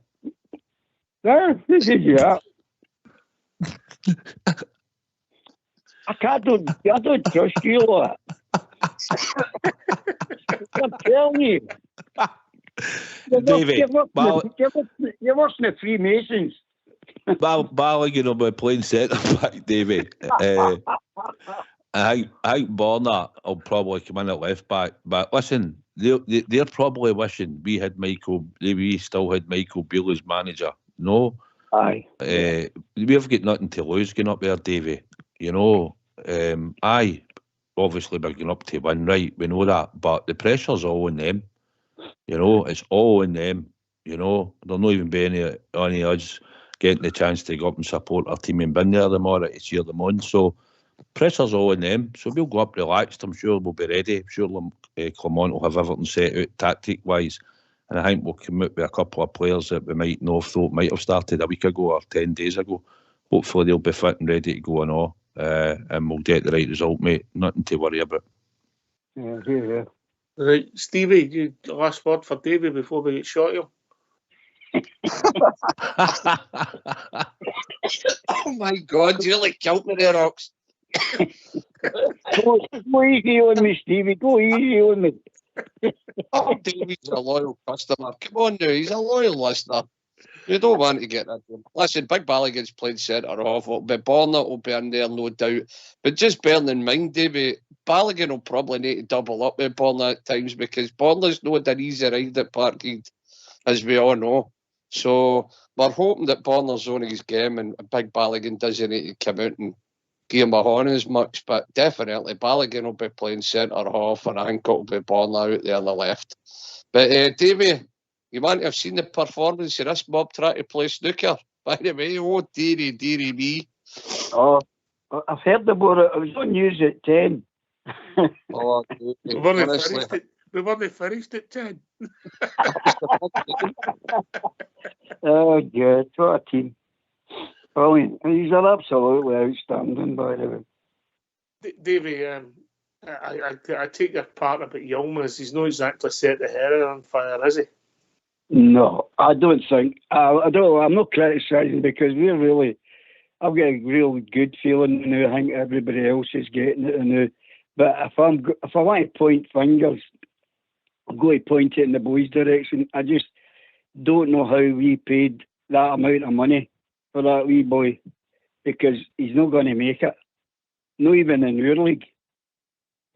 No, this is yeah. I don't trust you lot. I'm telling you. Davey, you're working at Freemasons. Balogun will be playing centre back, Davey. I think Borna will probably come in at left back. But listen, they're probably wishing we still had Michael Beale as manager. No. Aye. We've got nothing to lose going up there, Davey. You know, obviously we're going up to win, right? We know that. But the pressure's all on them. You know, it's all on them. You know, there'll not even be any us getting the chance to go up and support our team and been there tomorrow to cheer them on. So pressure's all on them. So we'll go up relaxed. I'm sure we'll be ready. I'm sure Clement will have everything set out tactic-wise. And I think we'll come out with a couple of players that we might know thought might have started a week ago or 10 days ago. Hopefully they'll be fit and ready to go and all. And we'll get the right result, mate. Nothing to worry about. Yeah. Right, Stevie, you last word for Davey before we get shot here. Oh my God, you really killed me there, Ox. Go easy on me, Stevie. Go easy on me. Oh, Davey's a loyal customer. Come on now, he's a loyal listener. You don't want to get that. Listen, Big Balogun's playing centre off. It'll be Borna will be in there, no doubt. But just bearing in mind, Davey, Balogun will probably need to double up with Borna at times because Borna's not an easy ride at Parkhead, as we all know. So we're hoping that Borna's on his game and Big Balogun doesn't need to come out and give him a horn as much. But definitely Balogun will be playing centre half and I think it'll be Borna out there on the left. But Davey, you might have seen the performance of this mob trying to play snooker. By the way, oh dearie me. Oh, I've heard about it. I was on news at 10. Oh, we weren't finished at 10. Oh, good. What a team. Brilliant. He's absolutely outstanding, by the way. Davey, I take your part about Yilmaz. He's not exactly set the hair on fire, is he? No, I don't think. I'm not criticising because I've got a real good feeling now. I think everybody else is getting it now. But if I want to point fingers, I'm going to point it in the boys' direction. I just don't know how we paid that amount of money for that wee boy because he's not going to make it. Not even in your league.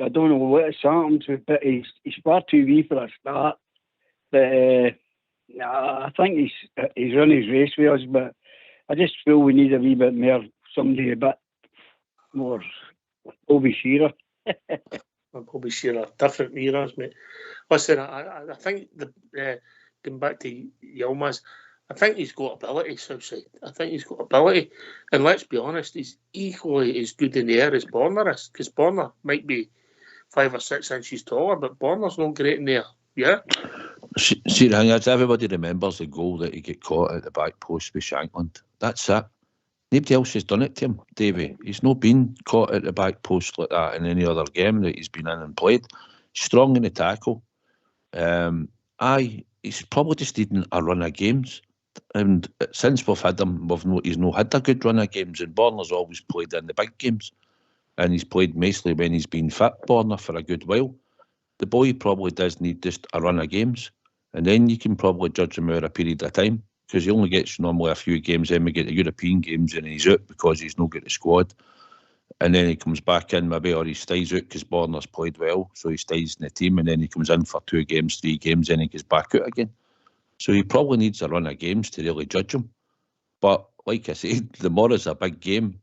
I don't know what has happened to, but he's far too wee for a start. But I think he's run his race with us, but I just feel we need a wee bit more, somebody a bit more Bobby Shearer. Bobby Shearer, different eras, mate. Listen, I think going back to Yilmaz, I think he's got ability, Southside. I think he's got ability. And let's be honest, he's equally as good in the air as Borna is, because Borna might be 5 or 6 inches taller, but Borna's not great in the air. Yeah? See the thing is, everybody remembers the goal that he got caught at the back post with Shankland. That's it. Nobody else has done it to him, Davey. He's not been caught at the back post like that in any other game that he's been in and played. Strong in the tackle. He's probably just needing a run of games. And since we've had him, he's not had a good run of games. And Borna's always played in the big games. And he's played mostly when he's been fit, Borna, for a good while. The boy probably does need just a run of games. And then you can probably judge him over a period of time. Because he only gets normally a few games, then we get the European games and he's out because he's not got the squad. and then he comes back in maybe, or he stays out because Borner's played well, so he stays in the team, and then he comes in for 2 games, 3 games, and he goes back out again. So he probably needs a run of games to really judge him. But like I said, tomorrow's a big game,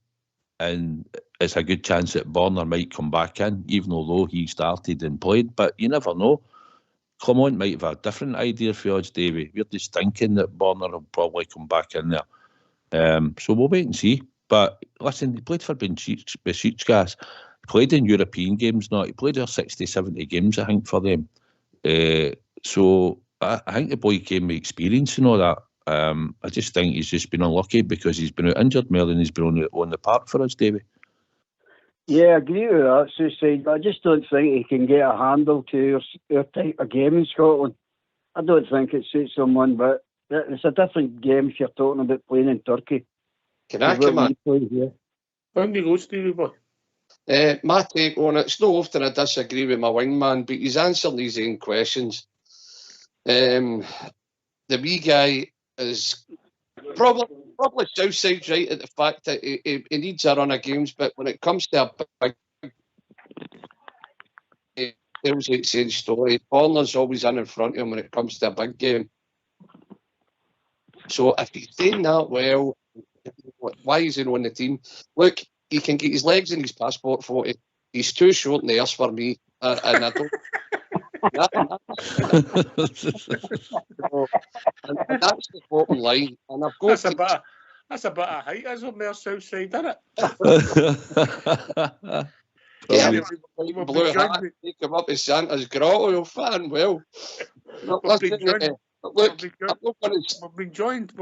and it's a good chance that Borner might come back in, even although he started and played. But you never know. Clement might have a different idea for us, Davy. We're just thinking that Borner will probably come back in there. So we'll wait and see. But listen, he played for Besiktas. He played in European games now. He played 60, 70 games, I think, for them. So I think the boy came with experience and all that. I just think he's just been unlucky because he's been out injured more than he's been on the park for us, Davy. Yeah, I agree with that, Suicide, but I just don't think he can get a handle to our type of game in Scotland. I don't think it suits someone, but it's a different game if you're talking about playing in Turkey. Can I come on? On you go, Stevie boy. My take on it, it's not often I disagree with my wingman, but he's answering his own questions. The wee guy is probably Southside's right at the fact that he needs a run of games, but when it comes to a big tells the same story. Borner's always in front of him when it comes to a big game. So if he's doing that well, why is he on the team? Look, he can get his legs in his passport photo. He's too short in the arse for me, and I don't. And that's the bottom line. And I've got that's a bit of height, as on their south side, isn't it? Yeah, blue hat, take him up to Santa's grotto, fan well. We've been joined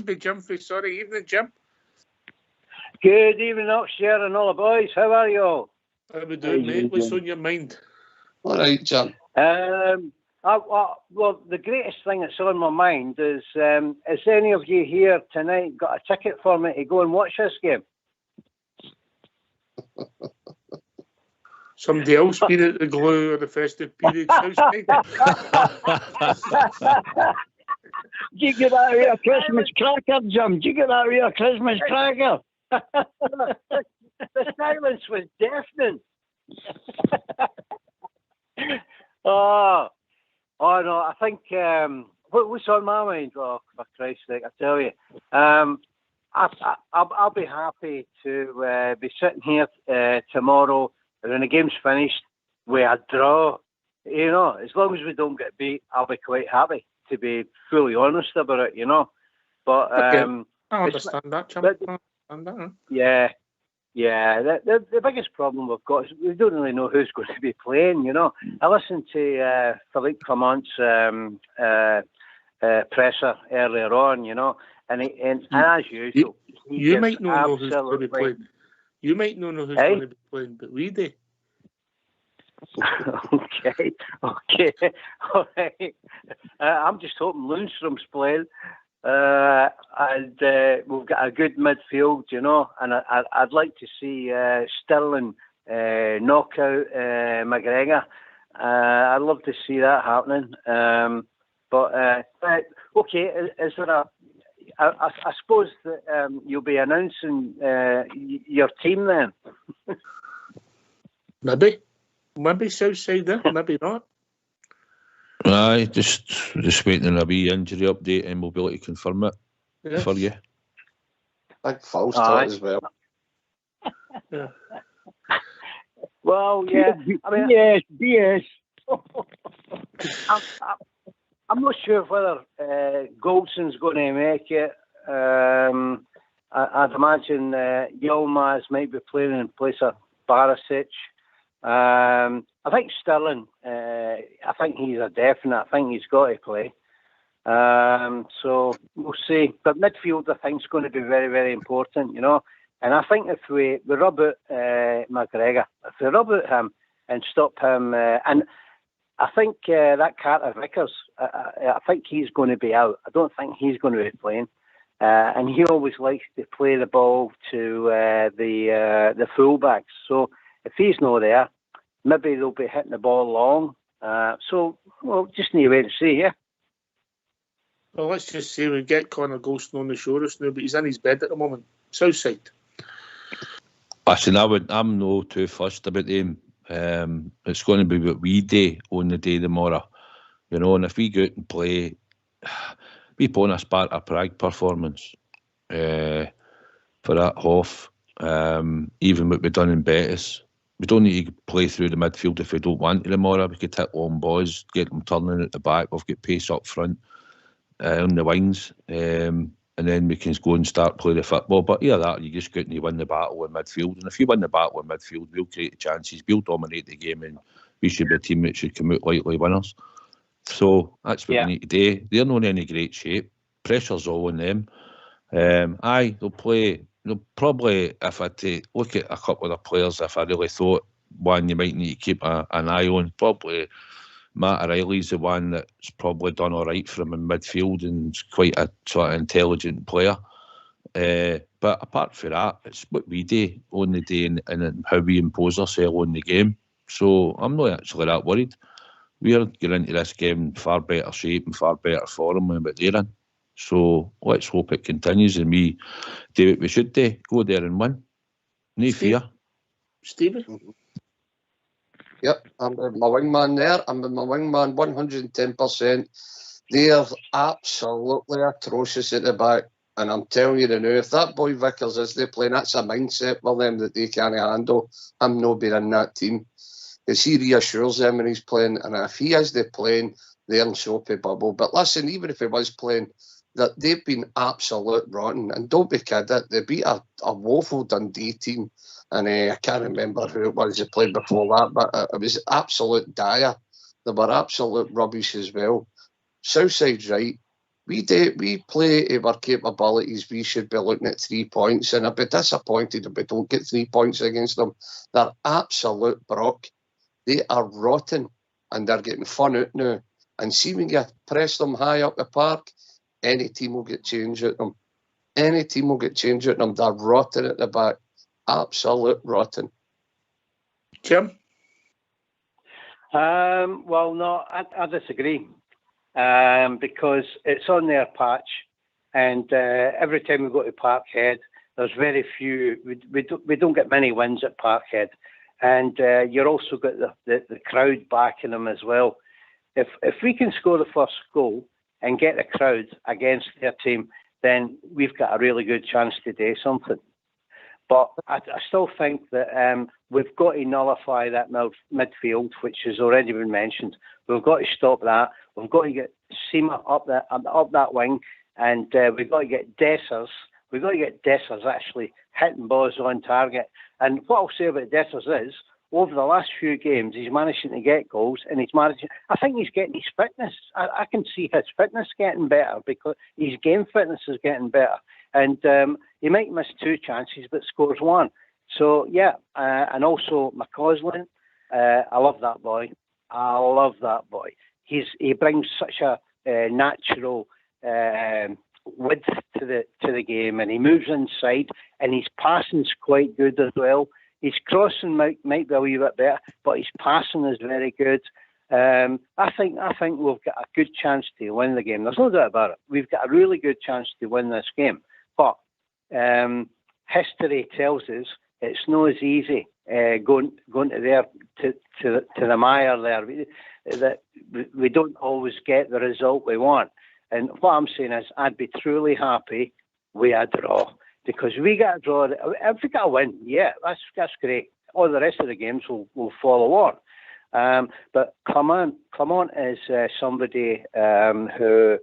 by Jim for sorry evening, Jim. Good evening, Oxshire and all the boys. How are you all? How we doing, mate? What's on your mind? All right, Jim. Well, the greatest thing that's on my mind is any of you here tonight got a ticket for me to go and watch this game? Somebody else been at the glue or the festive period? Do you get that with a Christmas cracker, Jim? Do you get that with a Christmas cracker? The silence was deafening. Oh no, I think what's on my mind? Oh, for Christ's sake, I tell you, I'll be happy to be sitting here tomorrow when the game's finished with a draw. You know, as long as we don't get beat, I'll be quite happy. To be fully honest about it, you know. But I understand that, Jim. Yeah. The biggest problem we've got is we don't really know who's going to be playing. You know, I listened to Philippe Clement's presser earlier on. You know, and as usual, you might not know who's going to be playing. You might not know who's going to be playing, but we do. Okay. All right. I'm just hoping Lundstrom's playing. And we've got a good midfield, you know, and I'd like to see Sterling knock out McGregor. I'd love to see that happening. But okay, is there I suppose that you'll be announcing your team then? Maybe Southside there, maybe not. Aye, just waiting on a wee injury update and we'll be able to confirm it for you. Big false start as well. Yeah. Well, yeah. I mean, yes. I'm not sure whether Goldson's going to make it. I'd imagine Yilmaz might be playing in place of Barisic. I think Sterling, I think he's a definite. I think he's got to play. So we'll see. But midfield, I think, is going to be very, very important, you know. And I think if we rub out McGregor, if we rub out him and stop him, and I think that Carter Vickers, I think he's going to be out. I don't think he's going to be playing. And he always likes to play the ball to the fullbacks. So if he's not there, maybe they'll be hitting the ball long. So we'll just need to wait and see, yeah. Well, let's just say we get Connor Golston on the show just now, but he's in his bed at the moment. Southside. Listen, I'm no too fussed about them. It's going to be what we do on the day tomorrow, you know. And if we go out and play, we put on a Sparta Prague performance for that half. Even what we've done in Betis, we don't need to play through the midfield if we don't want to tomorrow. We could hit long balls, get them turning at the back. We've got pace up front on the wings. And then we can go and start playing the football. But that you just go out and you win the battle in midfield. And if you win the battle in midfield, we'll create the chances, we'll dominate the game, and we should be a team that should come out likely winners. So that's what we need to do. They're not in any great shape. Pressure's all on them. They'll play. They'll probably, if I take look at a couple of the players, if I really thought one you might need to keep an eye on, probably Matt O'Reilly's the one that's probably done all right for him in midfield and is quite a sort of intelligent player. But apart from that, it's what we do on the day and how we impose ourselves on the game. So I'm not actually that worried. We're getting into this game in far better shape and far better form than what they're in. So let's hope it continues and we do what we should do. Go there and win. No fear. Stevie? Yep, I'm with my wingman there. I'm with my wingman 110%. They're absolutely atrocious at the back. And I'm telling you now, if that boy Vickers is there playing, that's a mindset for them that they can't handle. I'm not being in that team. Because he reassures them when he's playing. And if he is there playing, they're in soapy bubble. But listen, even if he was playing, that they've been absolute rotten. And don't be kidding, they beat a woeful Dundee team. And I can't remember who it was that played before that, but it was absolute dire. They were absolute rubbish as well. Southside's right. We play to our capabilities. We should be looking at 3 points, and I'd be disappointed if we don't get 3 points against them. They're absolute brock. They are rotten, and they're getting fun out now. And see, when you press them high up the park, any team will get change at them. Any team will get change at them. They're rotten at the back. Absolute rotten. Jim? Well, no, I disagree. Because it's on their patch, and every time we go to Parkhead, there's very few. We don't get many wins at Parkhead, and you're also got the crowd backing them as well. If we can score the first goal and get the crowd against their team, then we've got a really good chance to do something. But I still think that we've got to nullify that midfield, which has already been mentioned. We've got to stop that. We've got to get Seema up that wing, and we've got to get Dessers. We've got to get Dessers actually hitting balls on target. And what I'll say about Dessers is, over the last few games, he's managing to get goals, and I think he's getting his fitness. I can see his fitness getting better because his game fitness is getting better. And he might miss 2 chances, but scores 1. So, yeah, and also McCausland, I love that boy. He brings such a natural width to the game, and he moves inside, and his passing's quite good as well. His crossing might be a wee bit better, but his passing is very good. I think we've got a good chance to win the game. There's no doubt about it. We've got a really good chance to win this game. But history tells us it's not as easy going to there to the mire there. That we don't always get the result we want. And what I'm saying is, I'd be truly happy with a draw, because we got a draw. If we got a win, yeah, that's great. All the rest of the games will follow on. But Clement is somebody who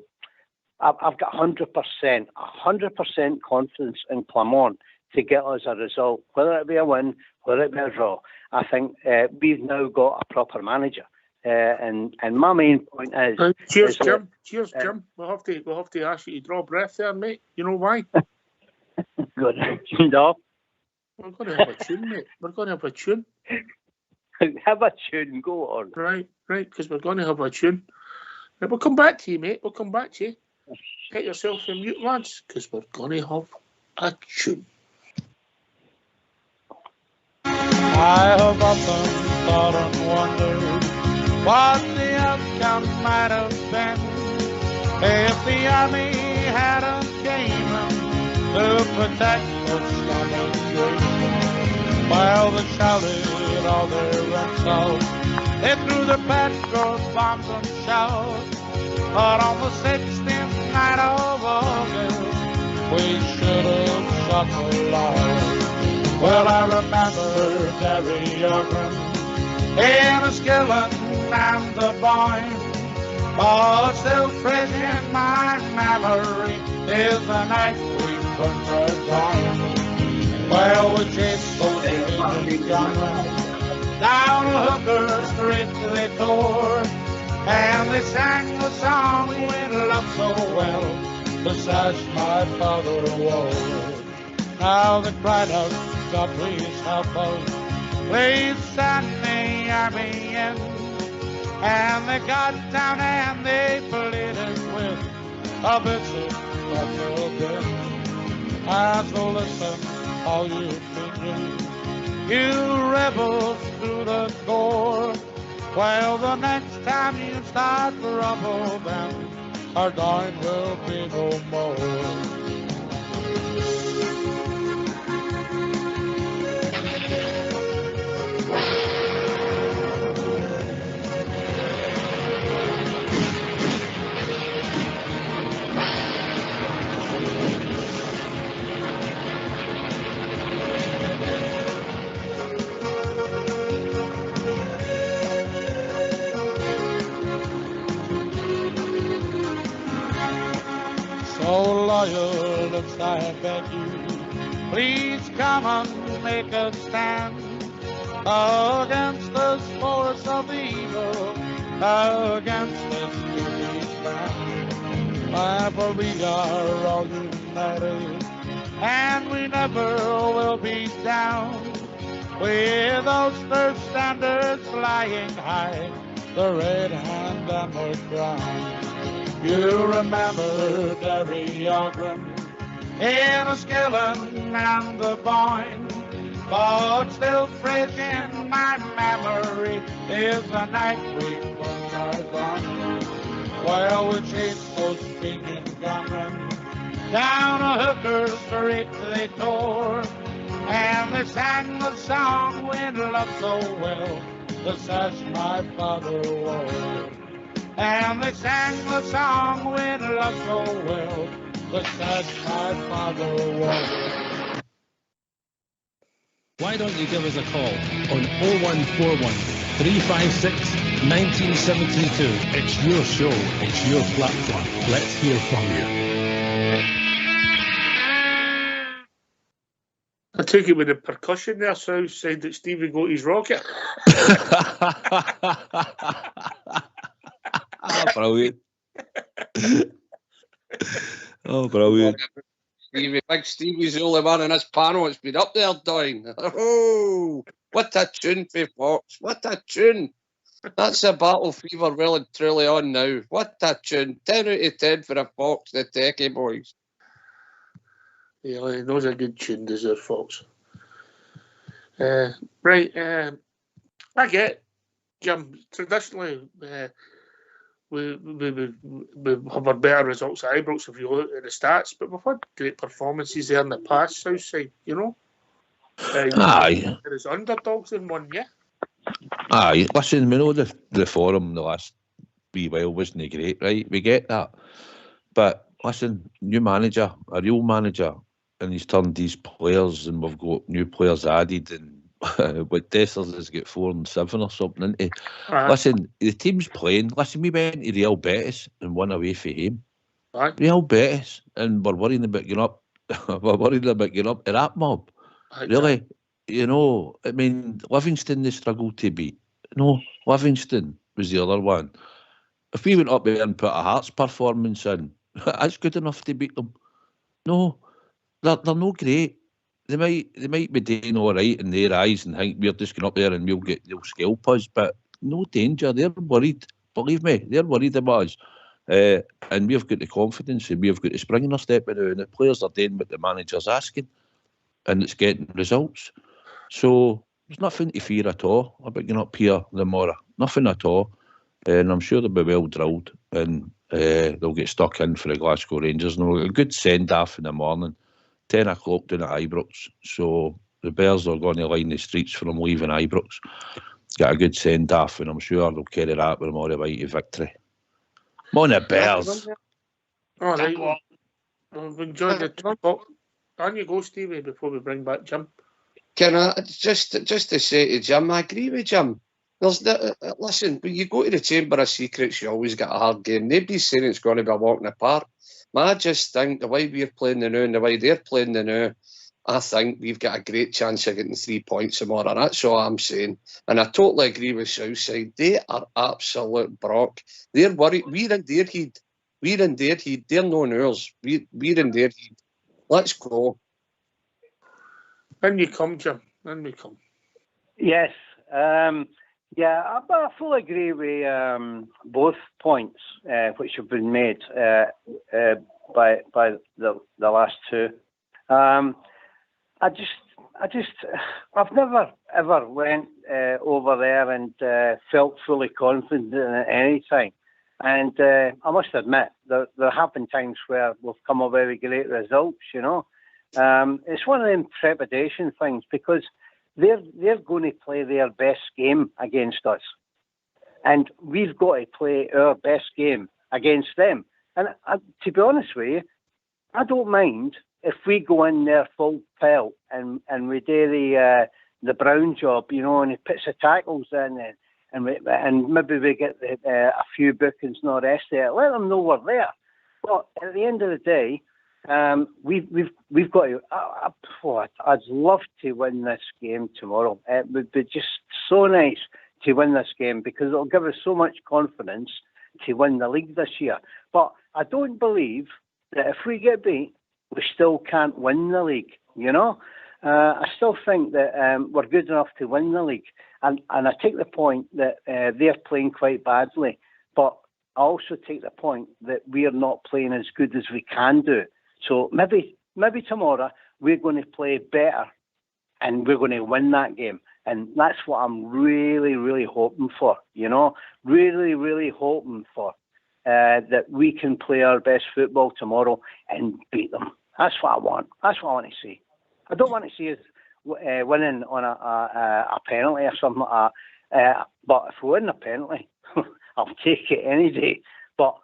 I've got 100% confidence in Clement to get us a result, whether it be a win, whether it be a draw. I think we've now got a proper manager. And my main point is... Cheers, Jim. Jim. We'll have to ask you to draw breath there, mate. You know why? Good. No. We're going to have a tune, mate. We're going to have a tune. Have a tune. Go on. Right, because we're going to have a tune. Right, we'll come back to you, mate. We'll come back to you. Get yourself in mute, lads, because we're going to have a tune. I have often thought and wondered what the outcome might have been if the army hadn't came to protect us from the tree. While they shouted all their insults, they threw their petrol bombs and shouts. But on the 16th night of August, we should have shot the Lord. Well, I remember Derry Ogren in a skillet and the Boyne, but still fresh in my memory is the night we put the down. Well, we chased those Indian gunmen down a hooker street they tore, and they sang the song we loved so well, the sash my father wore. Now they cried out, God please help us, please send the army in. And they got down and they pleaded with a bishop of the bin. And so listen, all you Indians, you rebels to the core. Well, the next time you start trouble, then our dying will be no more. So loyalists, I beg you, please come and make a stand against this force of evil, against this British man. For we are all united, and we never will be down. With those first standards flying high, the red hand and the crown. You remember Derry Ogren in a skillet and the Boyne, but still fresh in my memory is the night we put our gun. Well, we chased those Indian gunmen down a hooker street they tore, and they sang the song we loved so well, the sash my father wore. And they sang the song we loved so well, the sash my father wore. Why don't you give us a call on 0141 356 1972? It's your show, it's your platform. Let's hear from you. I took it with the percussion there, so said that Stevie got his rocket. Brilliant. Oh, brilliant. Big Stevie's the only man in this panel that's been up there dying. Oh, what a tune for Fox. What a tune. That's the battle fever well and truly on now. What a tune. 10 out of 10 for the Fox, the Techie boys. Yeah, those are good tune, does there, Fox. Right, I get, Jim, traditionally, we have our better results at Ibrox if you look at the stats, but we've had great performances there in the past, Southside, you know. Aye. There's underdogs in one, yeah. Aye, listen, we know the forum the last wee while wasn't great, right? We get that. But listen, new manager, a real manager, and he's turned these players, and we've got new players added, and what Dessers has got 4 and 7 or something, isn't he? Listen, the team's playing. Listen, we went to Real Betis and won away for him. Real Betis, and we're worrying about getting up. We're worried about getting up to that mob. Really? You know, I mean, Livingston, they struggled to beat. No, Livingston was the other one. If we went up there and put a Hearts performance in, that's good enough to beat them. No, they're no great. They might be doing all right in their eyes and think we're just going up there and they'll scalp us, but no danger. They're worried. Believe me, they're worried about us. And we've got the confidence and we've got the spring in our step now, and the players are doing what the manager's asking, and it's getting results. So there's nothing to fear at all about getting up here tomorrow. Nothing at all. And I'm sure they'll be well drilled, and they'll get stuck in for the Glasgow Rangers. And we'll get a good send-off in the morning, 10 o'clock down at Ibrox. So The Bears are going to line the streets for him leaving Ibrox. Get a good send-off, and I'm sure they'll carry that with him all the way to victory. Come on, the Bears. All right, well, we've enjoyed the talk. On you go, Stevie, before we bring back Jim. Can I just to say to Jim, I agree with Jim. Listen, when you go to the Chamber of Secrets, you always get a hard game. Nobody's saying it's going to be a walk in the park. I just think the way we're playing the now and the way they're playing the now, I think we've got a great chance of getting 3 points tomorrow. That's all I'm saying. And I totally agree with Southside. They are absolute brock. They're worried. We're in their heat. We're in their heat. They're not ours. We're in their heat. Let's go. In you come, Jim. In we come. Yes. Yeah, I fully agree with both points which have been made by the last two. I've never ever went over there and felt fully confident at any time. And I must admit, there have been times where we've come away with great results, you know. It's one of them trepidation things because they're going to play their best game against us. And we've got to play our best game against them. And to be honest with you, I don't mind if we go in there full pelt and we do the Brown job, you know, and he puts the tackles in and maybe we get a few bookings and all the rest of it. Let them know we're there. But at the end of the day, we've got to. I'd love to win this game tomorrow. It would be just so nice to win this game because it'll give us so much confidence to win the league this year. But I don't believe that if we get beat, we still can't win the league. You know, I still think that we're good enough to win the league, and I take the point that they're playing quite badly, but I also take the point that we're not playing as good as we can do. So maybe tomorrow we're going to play better and we're going to win that game. And that's what I'm really, really hoping for, you know, really, really hoping for, that we can play our best football tomorrow and beat them. That's what I want. That's what I want to see. I don't want to see us winning on a penalty or something like that. But if we win a penalty, I'll take it any day. But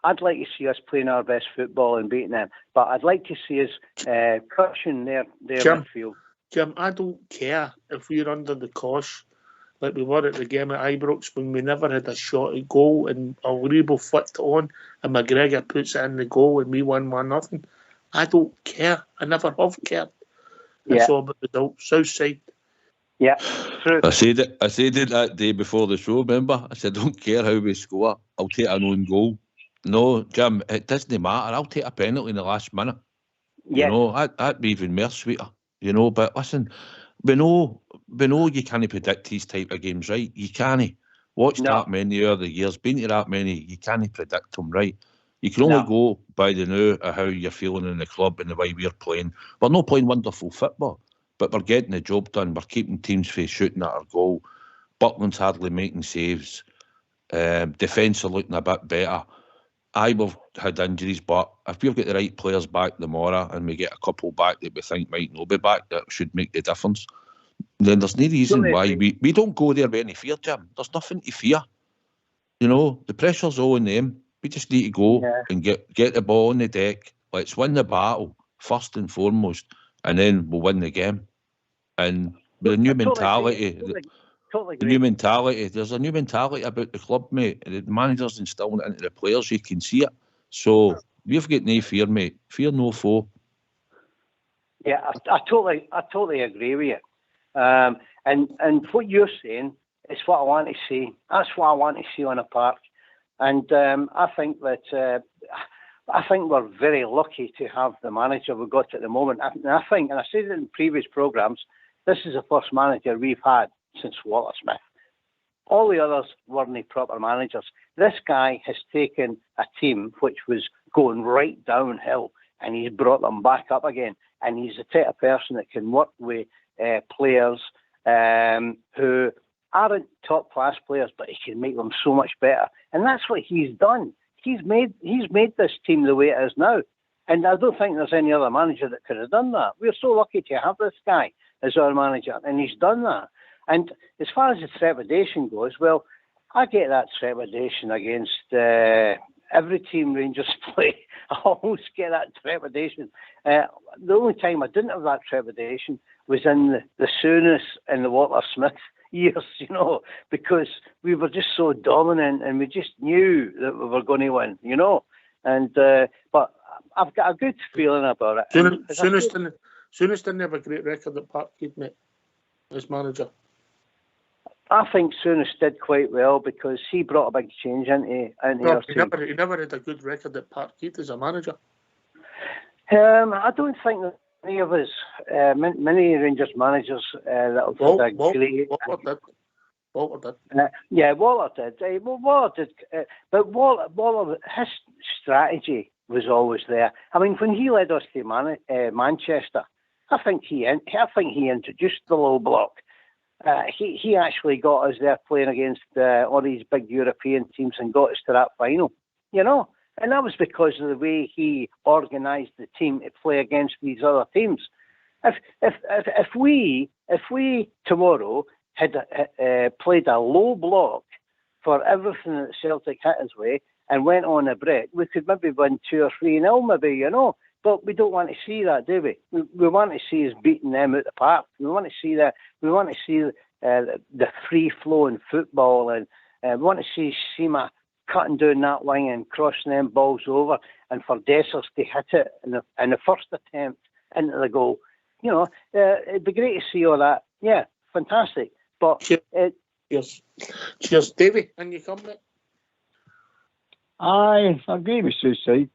I'd like to see us playing our best football and beating them. But I'd like to see us crushing their midfield. Jim, I don't care if we're under the cosh like we were at the game at Ibrox when we never had a shot at goal and Alrebo flicked it on and McGregor puts it in the goal and we won 1-0. I don't care. I never have cared. It's all about the results. Southside. Yeah, true. I said it that day before the show, remember? I said, I don't care how we score. I'll take an own goal. No, Jim, it doesn't matter. I'll take a penalty in the last minute. Yeah. You know, that'd be even more sweeter. You know, but listen, we know you can't predict these type of games, right? You can't. Watched that many other years, been to that many, you can't predict them, right? You can only go by the now of how you're feeling in the club and the way we're playing. We're not playing wonderful football, but we're getting the job done. We're keeping teams from shooting at our goal. Buckland's hardly making saves. Defence are looking a bit better. We've had injuries, but if we've got the right players back tomorrow and we get a couple back that we think might not be back, that should make the difference. Then there's no reason why we don't go there with any fear, Jim. There's nothing to fear. You know, the pressure's all on them. We just need to go and get the ball on the deck. Let's win the battle first and foremost, and then we'll win the game. And with a new mentality, the new mentality. There's a new mentality about the club, mate. The manager's instilling it into the players. You can see it. So we've got no fear, mate. Fear no foe. Yeah, I totally agree with you. And what you're saying is what I want to see. That's what I want to see on a park. And I think that we're very lucky to have the manager we've got at the moment. And I think, and I said it in previous programmes, this is the first manager we've had since Walter Smith. All the others weren't proper managers. This guy has taken a team which was going right downhill and he's brought them back up again. And he's the type of person that can work with players who aren't top-class players, but he can make them so much better. And that's what he's done. He's made this team the way it is now. And I don't think there's any other manager that could have done that. We're so lucky to have this guy as our manager, and he's done that. And as far as the trepidation goes, well, I get that trepidation against every team Rangers play. I always get that trepidation. The only time I didn't have that trepidation was in the Souness and the Walter Smith years, you know, because we were just so dominant and we just knew that we were going to win, you know. And but I've got a good feeling about it. Souness didn't have a great record at Parkhead, mate, as manager. I think Souness did quite well because he brought a big change into our team. He never had a good record at Parkhead as a manager. I don't think that any of us, many Rangers managers that have had a great... Walter did. Yeah, Walter did. Walter did. But Walter, his strategy was always there. I mean, when he led us to Manchester, I think he introduced the low block. He actually got us there playing against all these big European teams and got us to that final, you know. And that was because of the way he organised the team to play against these other teams. If we tomorrow had played a low block for everything that Celtic hit his way and went on a break, we could maybe win 2 or 3-0, maybe, you know. But we don't want to see that, do we? We want to see us beating them out the park. We want to see that. We want to see the free-flowing football, and we want to see Sima cutting down that wing and crossing them balls over, and for Dessers to hit it in the first attempt into the goal. You know, it'd be great to see all that. Yeah, fantastic. But Cheers, Davey. And you come, mate? I agree with Suicide.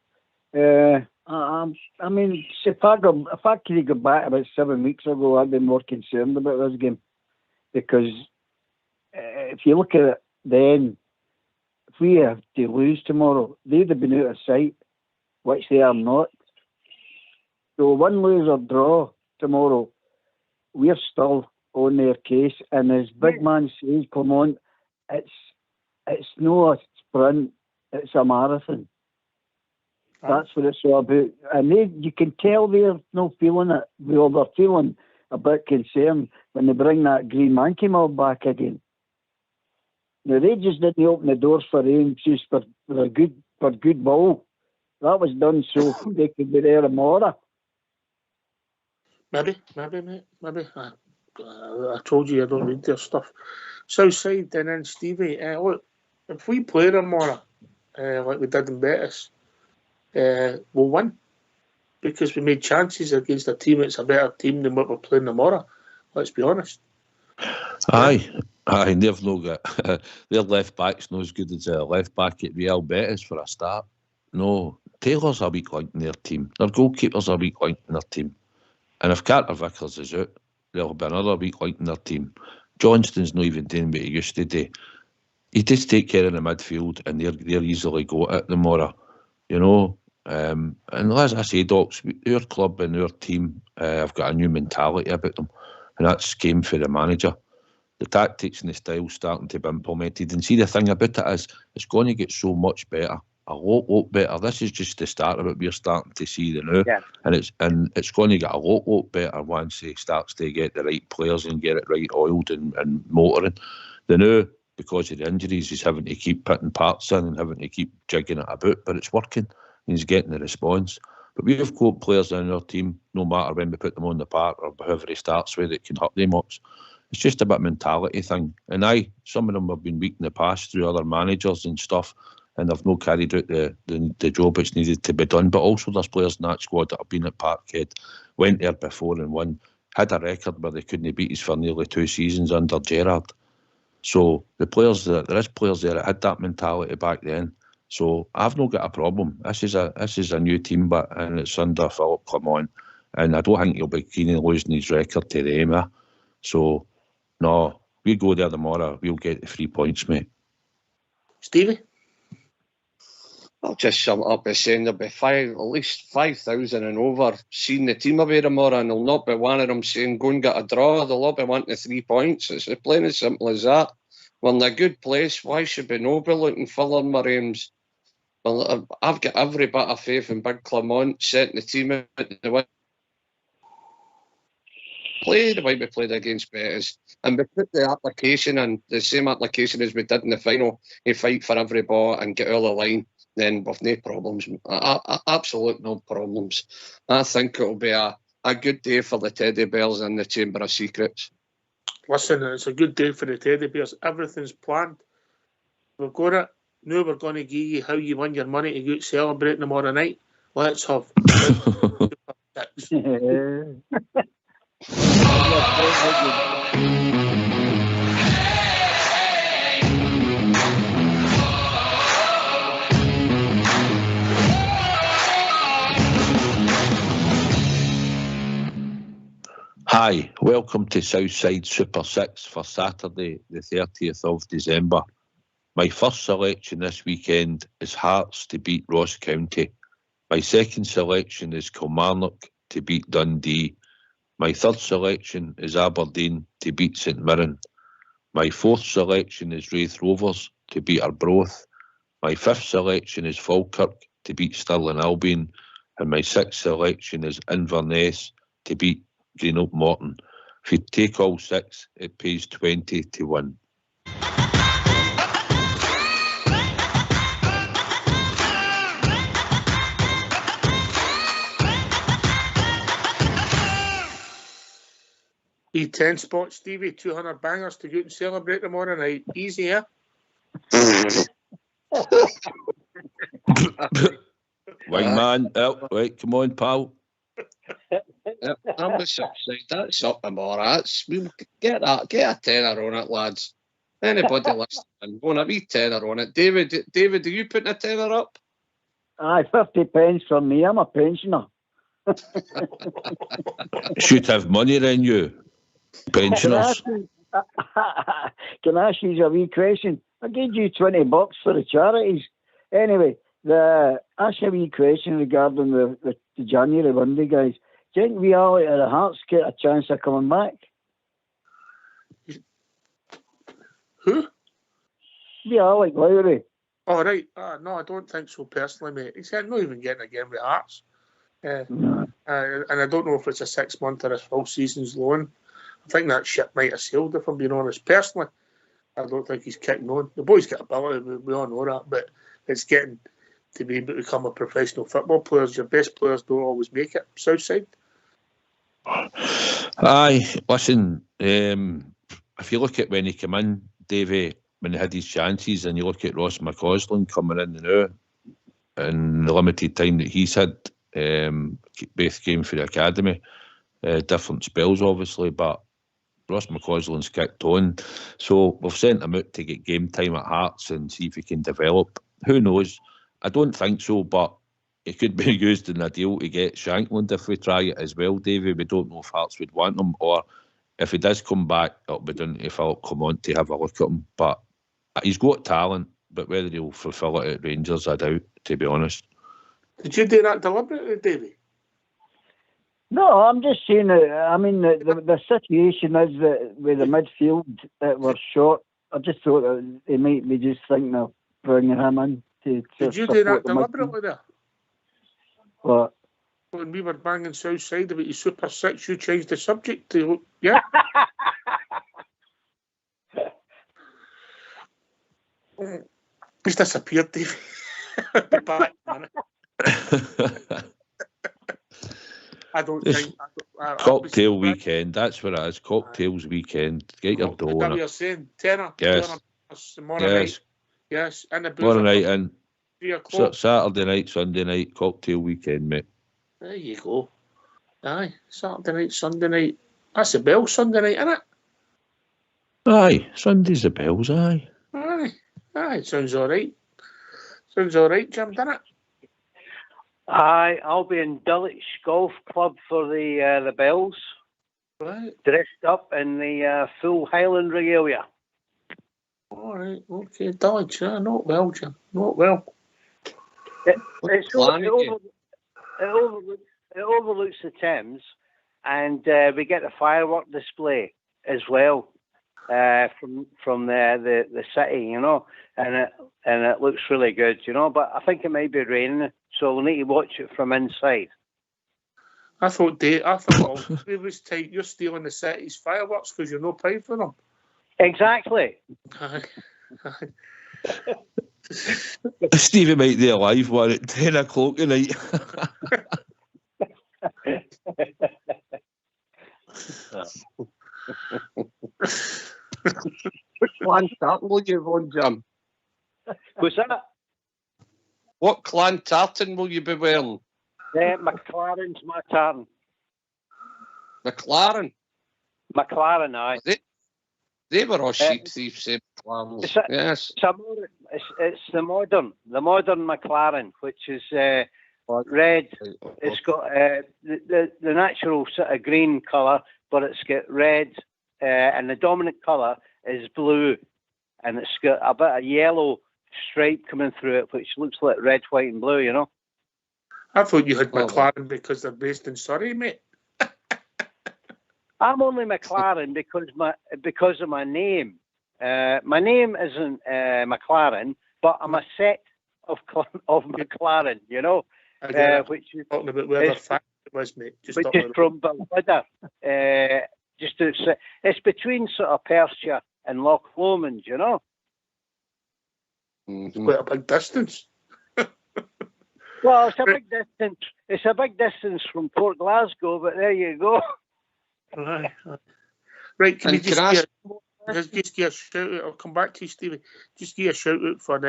I mean, if I could go back about 7 weeks ago, I'd be more concerned about this game, because if you look at it then, if we have to lose tomorrow, they'd have been out of sight, which they are not. So win, lose or draw tomorrow, we're still on their case. And as Big Man says, Clement, it's not a sprint, it's a marathon. That's what it's all about. And you can tell they're not feeling it. Well, they're feeling a bit concerned when they bring that green monkey mob back again. Now, they just didn't open the doors for him just for good ball. That was done so they could be there tomorrow. Maybe, mate. Maybe. I told you I don't read their stuff. Southside and then Stevie. Look, if we play tomorrow like we did in Betis, we'll win, because we made chances against a team that's a better team than what we're playing tomorrow. Let's be honest. Aye, they've no got their left back's not as good as a left back at Real Betis for a start. No, Taylor's a weak link in their team. Their goalkeeper's a weak link in their team. And if Carter Vickers is out, there'll be another weak link in their team. Johnston's not even doing what he used to do. He just take care of the midfield and they're easily got it tomorrow. You know, and as I say, Docs, our club and our team have got a new mentality about them, and that's game for the manager. The tactics and the style starting to be implemented. And see, the thing about it is, it's going to get so much better, a lot better. This is just the start of it. We're starting to see the now, and it's going to get a lot better once he starts to get the right players and get it right oiled and motoring. The now, because of the injuries, he's having to keep putting parts in and having to keep jigging it about, but it's working. He's getting the response. But we've got players in our team, no matter when we put them on the park or however he starts with, that can hurt them much. It's just a bit mentality thing. And some of them have been weak in the past through other managers and stuff, and they've not carried out the job that's needed to be done. But also there's players in that squad that have been at Parkhead, went there before and won, had a record where they couldn't beat us for nearly 2 seasons under Gerrard. So there is players there that had that mentality back then. So I've not got a problem. This is a new team, and it's under Philip Clement, and I don't think he'll be keen on losing his record to them. So no, we go there tomorrow. We'll get the 3 points, mate. Stevie? I'll just sum it up by saying there'll be at least 5,000 and over seeing the team away tomorrow, and there'll not be one of them saying go and get a draw. They'll all be wanting the 3 points. It's plain as simple as that. We're in a good place. Why should we not be looking further in my aims? Well, I've got every bit of faith in Big Clement setting the team out to win. play the way we played against Betis, and we put the application in, the same application as we did in the final, you fight for every ball and get all the line, then with no problems, absolute no problems. I think it'll be a good day for the Teddy Bears in the Chamber of Secrets. Listen, it's a good day for the Teddy Bears. Everything's planned. We've got it. Now we're going to give you how you win your money to go out celebrating tomorrow night. Let's have Hi, welcome to Southside Super 6 for Saturday, the 30th of December. My first selection this weekend is Hearts to beat Ross County. My second selection is Kilmarnock to beat Dundee. My third selection is Aberdeen to beat St Mirren. My fourth selection is Raith Rovers to beat Arbroath. My fifth selection is Falkirk to beat Stirling Albion. And my sixth selection is Inverness to beat Greenock Morton. If you take all six, it pays 20 to win. E10 spot, Stevie, 200 bangers to go out and celebrate tomorrow night. Easy, yeah? Wing man, right, come on, pal. I'm the side. That's up tomorrow. We'll get a tenner on it, lads. Anybody listening, want a wee tenner on it? David, are you putting a tenner up? Aye, 50 pence from me. I'm a pensioner. Should have money then, you pensioners. Can I ask you a wee question? I gave you $20 for the charities. Anyway, ask a wee question regarding the January Monday, guys. Do you think we all at the Hearts get a chance of coming back? Who? We all like Lowry. Oh, right. No, I don't think so personally, mate. He said not even getting a game with Hearts. And I don't know if it's a 6 month or a full season's loan. I think that ship might have sailed, if I'm being honest. Personally, I don't think he's kicking on. The boy's got ability, we all know that, but it's getting to be able to become a professional football player. Your best players don't always make it. Southside? Aye, listen, if you look at when he came in, Davey, when he had his chances, and you look at Ross McCausland coming in now, and the limited time that he's had, both came for the academy, different spells obviously, but Ross McCausland's kicked on, so we've sent him out to get game time at Hearts and see if he can develop. Who knows? I don't think so, but it could be used in a deal to get Shankland if we try it as well, Davey. We don't know if Hearts would want him, or if he does come back, it'll be down to Philip Clement to have a look at him. But he's got talent, but whether he'll fulfil it at Rangers, I doubt, to be honest. Did you do that deliberately, Davey? No, I'm just saying that, I mean, the situation is that with the midfield that were short, I just thought that they might be just thinking of bringing him in to Did you do that deliberately there? What? When we were banging Southside about your Super 6, you changed the subject to, yeah? He's disappeared, Davey. Be back, man. I don't think... Cocktail weekend, that's what it is. Cocktails weekend. Get your dough on it. Is that what you're saying? Tenner? Yes. Tomorrow night. Yes. And the tomorrow night in. 3 o'clock. Saturday night, Sunday night, cocktail weekend, mate. There you go. Aye. Saturday night, Sunday night. That's the Bells Sunday night, isn't it? Aye. Sunday's the Bells, aye. Aye. Sounds all right. Sounds all right, Jim, doesn't it? Aye, I'll be in Dulwich Golf Club for the Bells. Right. Dressed up in the full Highland regalia. All right, okay, Dulwich, not well, Jim, not well. It overlooks the Thames, and we get the firework display as well from the city, you know, and it looks really good, you know. But I think it might be raining, so we'll need to watch it from inside. I thought it was tight. You're stealing the city's fireworks because you're not paying for them. Exactly. Stevie might do a live one at 10 o'clock tonight. Which clan tartan will you run, Jim? What's that? What clan tartan will you be wearing? McLaren's my tartan. McLaren? McLaren, aye. They were all sheep thieves, same McLarens. Yes. It's the modern McLaren, which is red. It's got the natural sort of green colour, but it's got red, and the dominant colour is blue, and it's got a bit of yellow stripe coming through it, which looks like red, white, and blue. You know. I thought you had McLaren because they're based in Surrey, mate. I'm only McLaren because of my name. My name isn't McLaren, but I'm a set of McLaren, you know, which is talking about where the fact it was, mate. Which is from Balwidder. It's between sort of Perthshire and Loch Lomond, you know. It's quite a big distance. Well, it's a big distance. It's a big distance from Port Glasgow, but there you go. Right, can you just give a shout out? I'll come back to you, Stevie. Just give a shout out for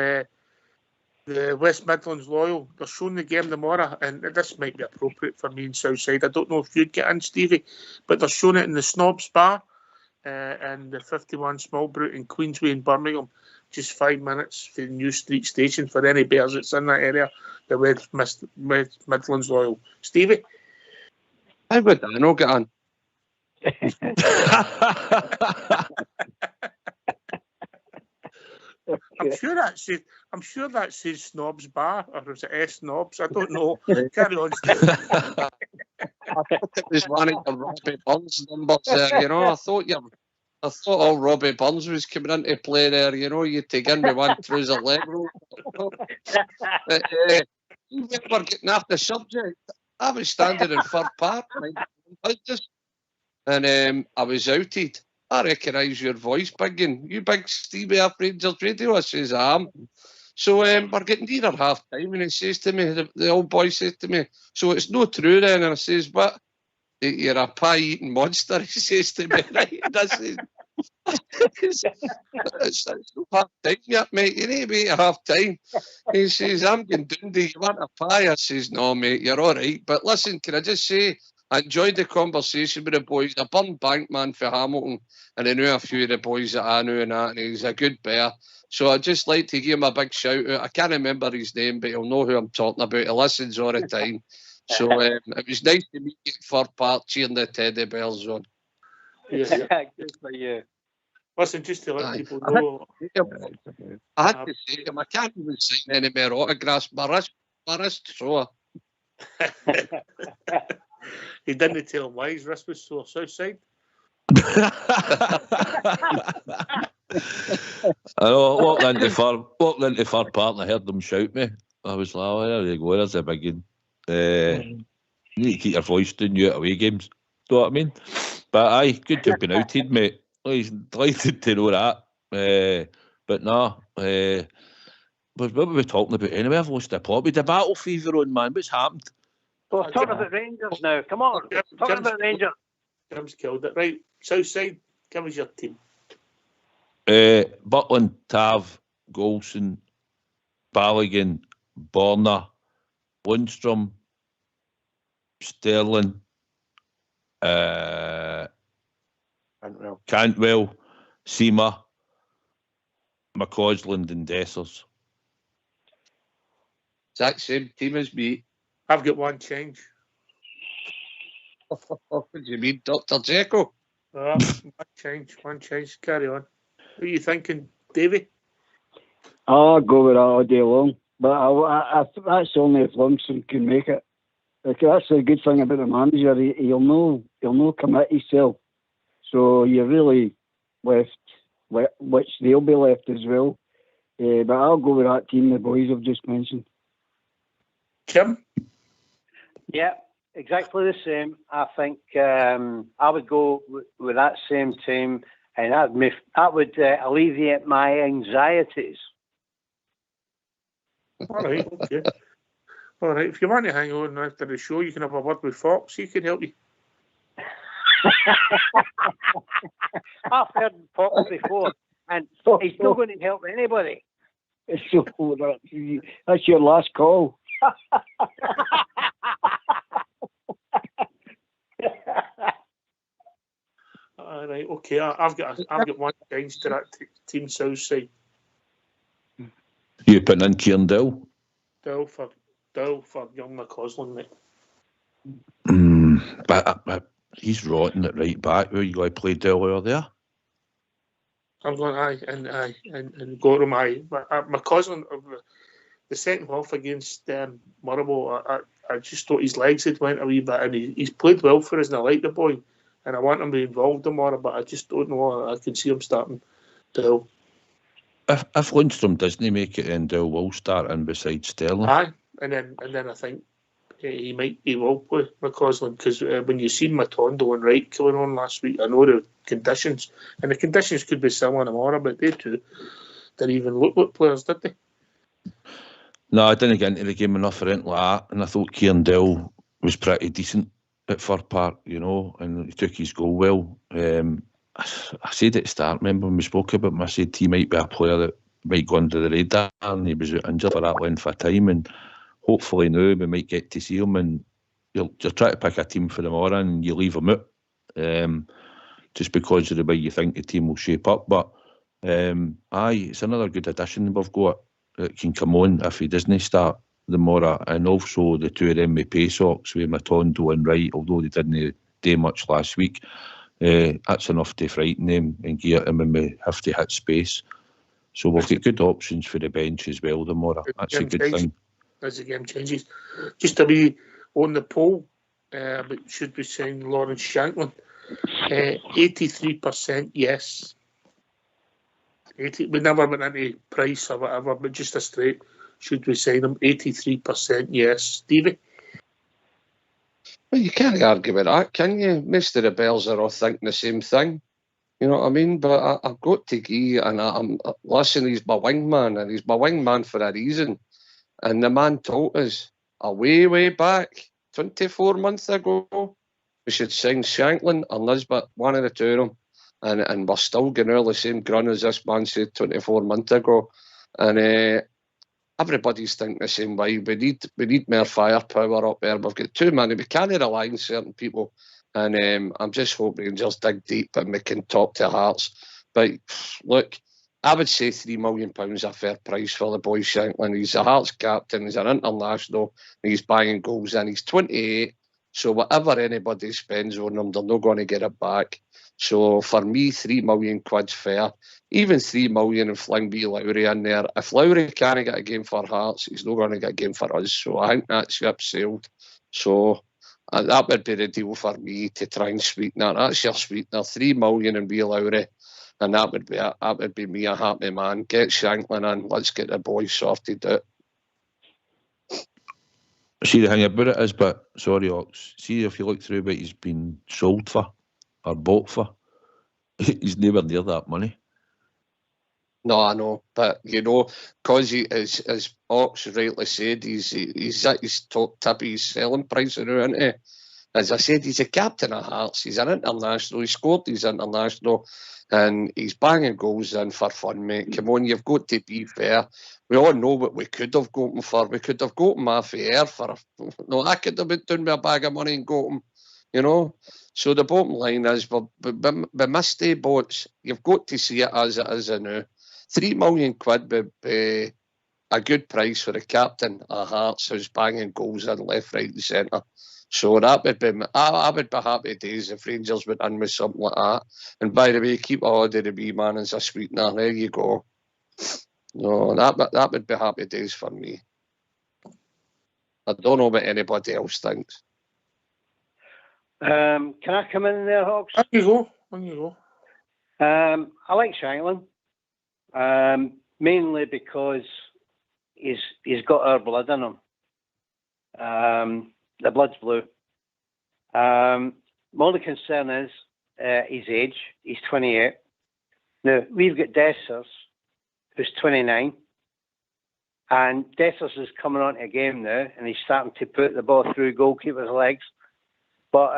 the West Midlands Loyal. They're showing the game tomorrow, and this might be appropriate for me in Southside. I don't know if you'd get in, Stevie, but they're showing it in the Snobs Bar and the 51 Small Brute in Queensway in Birmingham. Just 5 minutes for the New Street Station for any bears that's in that area. The West Midlands Loyal. Stevie? How would I not get on? I'm sure that says Snobs Bar, or is it S Snobs? I don't know. Carry on, Steve. I thought it was one of the Robbie Burns numbers there, you know. I thought all Robbie Burns was coming into play there, you know. You take in with one through the leg roll. We're getting off the subject. I was standing in Fir Park, and I was outed. I recognise your voice, Biggin. You big Stevie off Rangers Radio? I says, I am. So we're getting near half time, and he says to me, the old boy says to me, so it's no true then? And I says, what? You're a pie-eating monster, he says to me. Right? And I says, it's no half time yet, mate. You need to be at half time. He says, I'm going Dundee. You want a pie? I says, no, mate, you're all right. But listen, can I just say, I enjoyed the conversation with the boys. I burned bank man for Hamilton, and I knew a few of the boys that I knew and that, and he's a good bear. So I'd just like to give him a big shout out. I can't remember his name, but he'll know who I'm talking about. He listens all the time. So it was nice to meet you at Fir Park cheering the Teddy Bears on. Yeah. Good for you. Listen, just to let people know, I had to say to him, I can't even sign any more autographs. My wrist sore. He didn't tell him why his wrist was sore. Southside. I know, walked into Fir Park and I heard them shout me. I was like, oh, there you go, there's a big one. You need to keep your voice down, you at away games. Do you know what I mean? But aye, good to have been outed, mate. He's delighted to know that. But nah, what were we talking about anyway? I've lost the plot. With the battle fever on, man. What's happened? Well, talking about Rangers now. Come on. Talking about Rangers. Jim's killed it. Right, Southside, give us your team. Butland, Tav, Golson, Balogun, Borna, Lundstrom, Sterling, Cantwell, Seema, McCausland and Dessers. Exact same team as me. I've got one change. What do you mean, Dr. Jekyll? One change. Carry on. What are you thinking, Davey? I'll go with that all day long. But I that's only if Lumsden can make it. Like, that's the good thing about the manager. He'll know commit himself. So you're really left, which they'll be left as well. But I'll go with that team the boys have just mentioned. Kim? Yeah. exactly the same. I think I would go with that same team, and that would alleviate my anxieties. All right, okay. All right, if you want to hang on after the show, you can have a word with Fox. He can help you. I've heard Fox before, and he's not going to help anybody. So that's your last call. All right, okay. I've got one change to that team south side. You putting in Kieran Dill? Dill for young McCausland, mate. But he's rotten at right back. Where you going to play Dill over there? I'm going and go to my McCausland. The second half against Murrable, I just thought his legs had went a wee bit, and he's played well for us, and I like the boy, and I want him to be involved tomorrow, but I just don't know. I can see him starting Dill. If Lundstrom doesn't make it, then Dill will start in beside Sterling. Aye, and then I think he will play McCausland, because when you seen Matondo and Wright coming on last week, I know the conditions, and the conditions could be similar tomorrow, but they two didn't even look like players, did they? No, I didn't get into the game enough or anything like that, and I thought Kieran Dill was pretty decent at Fir Park, and he took his goal well. I said at the start, remember when we spoke about him, I said he might be a player that might go under the radar, and he was injured for that length of time, and hopefully now we might get to see him, and you're trying to pick a team for tomorrow and you leave him out, just because of the way you think the team will shape up. But it's another good addition we've got that can come on if he doesn't start tomorrow, and also the two of them with Paysocks with Matondo and Wright, although they didn't do much last week. That's enough to frighten them and gear them when we have to hit space. So we've got good options for the bench as well tomorrow. That's a good thing. As the game changes. Just to be on the poll, but should we sign Lawrence Shankland? 83% yes. We never went into price or whatever, but just a straight, should we sign him? 83% yes. Stevie? Well, you can't argue with that, can you? Most of the Bells are all thinking the same thing. You know what I mean? But I've got to give, and listen, he's my wingman, and he's my wingman for a reason. And the man told us way back, 24 months ago, we should sign Shankland or Nisbet, one of the two of them. And we're still getting all the same grunt as this man said 24 months ago. And everybody's thinking the same way. We need more firepower up there. We've got too many. We can't rely on certain people. And I'm just hoping Rangers dig deep and we can talk to Hearts. But look, I would say £3 million a fair price for the boy Shankland. He's a Hearts captain, he's an international, he's banging goals in. He's 28, so whatever anybody spends on him, they're not going to get it back. So for me, £3 million fair. Even £3 million and fling B Lowry in there. If Lowry can't get a game for Hearts, he's not going to get a game for us. So I think that ship sailed. So that would be the deal for me to try and sweeten that. That's your sweetener, £3 million and B Lowry. And that would be me a happy man. Get Shankland in. Let's get the boys sorted out. See, the thing about it is, but sorry, Ox. See, if you look through what he's been sold for or bought for, he's nowhere near that money. No, I know, but because he, as Ox rightly said, he's at his top tip, his selling price now, isn't he? As I said, he's a captain of Hearts. He's an international. He scored his international. And he's banging goals in for fun, mate. Come on, you've got to be fair. We all know what we could have got him for. We could have got him off the air for I could have been doing with a bag of money and got him, So the bottom line is, we missed the boats. You've got to see it as it is now. £3 million would be a good price for a captain of Hearts who's banging goals in left, right and centre. So that would be, I would be happy days if Rangers went in with something like that. And by the way, keep a hold of the wee man as a sweetener. There you go. No, that would be happy days for me. I don't know what anybody else thinks. Can I come in there, Hawks? On you go. I like Shankland, mainly because he's got our blood in him. The blood's blue. My only concern is his age. He's 28. Now, we've got Dessers, who's 29. And Dessers is coming onto a game now, and he's starting to put the ball through goalkeeper's legs. But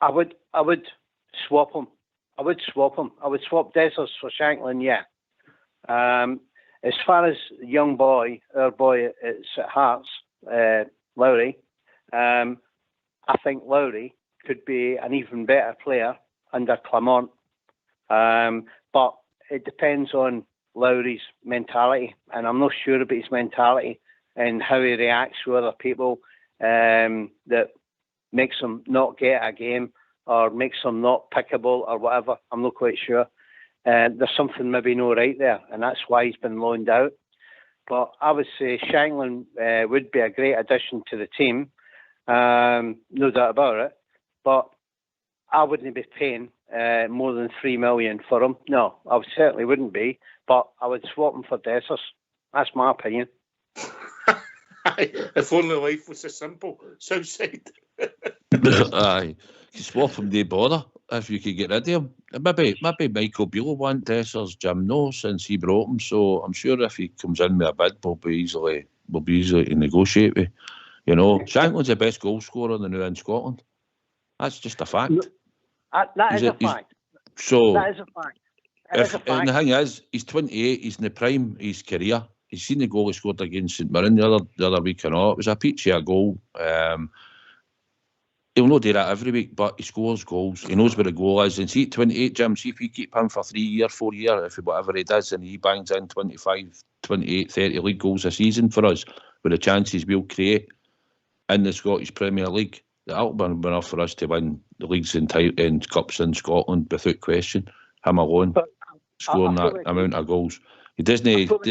I would swap him. I would swap Dessers for Shankland, yeah. As far as young boy, our boy at Hearts, Lowry, I think Lowry could be an even better player under Clement. But it depends on Lowry's mentality, and I'm not sure about his mentality and how he reacts with other people that makes him not get a game or makes him not pickable or whatever. I'm not quite sure. There's something maybe not right there, and that's why he's been loaned out. But I would say Shankland would be a great addition to the team, no doubt about it. But I wouldn't be paying more than $3 million for him. No, I certainly wouldn't be. But I would swap him for Dessers. That's my opinion. If only life was so simple, Southside. Aye, you swap him, they bother if you could get rid of him. Maybe Michael Beale will want Dessers, Jim no, since he brought him. So I'm sure if he comes in with a bid, we'll be easily to negotiate with. You know, Shankland's the best goal scorer in Scotland. That's just a fact. That is a fact. And the thing is, he's 28, he's in the prime of his career. He's seen the goal he scored against St Mirren the other week or not. It was a peachy goal. He'll not do that every week, but he scores goals. He knows where the goal is. And see at 28, Jim, see if we keep him for 3 years, 4 years, if whatever he does, and he bangs in 25, 28, 30 league goals a season for us, with the chances we'll create in the Scottish Premier League, that'll be enough for us to win the leagues and cups in Scotland without question. Him alone, scoring that amount of goals. He doesn't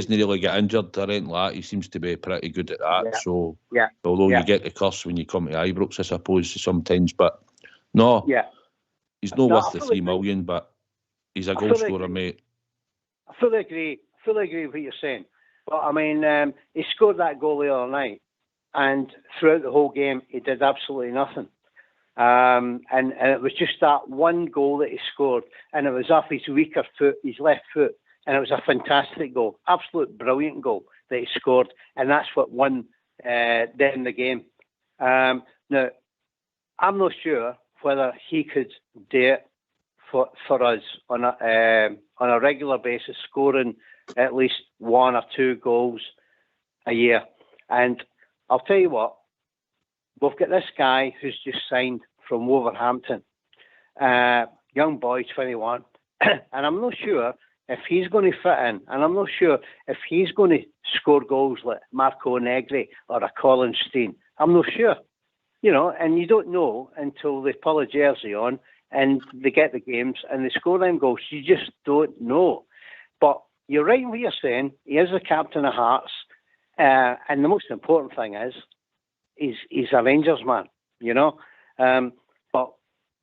really get injured or anything like that. He seems to be pretty good at that. Although you get the curse when you come to Ibrox, I suppose, sometimes. But no, he's not worth the $3 million, but he's a goal scorer, mate. I fully agree with what you're saying. But I mean, he scored that goal the other night, and throughout the whole game, he did absolutely nothing. And it was just that one goal that he scored, and it was off his weaker foot, his left foot. And it was a fantastic goal, absolute brilliant goal that he scored, and that's what won them the game. Now, I'm not sure whether he could do it for us on a regular basis, scoring at least 1 or 2 goals a year. And I'll tell you what, we've got this guy who's just signed from Wolverhampton, young boy, 21, and I'm not sure if he's going to fit in, and I'm not sure if he's going to score goals like Marco Negri or a Colin Steen. I'm not sure, you know, and you don't know until they pull a jersey on and they get the games and they score them goals. You just don't know. But you're right in what you're saying. He is the captain of Hearts, and the most important thing is he's a Rangers man, you know. But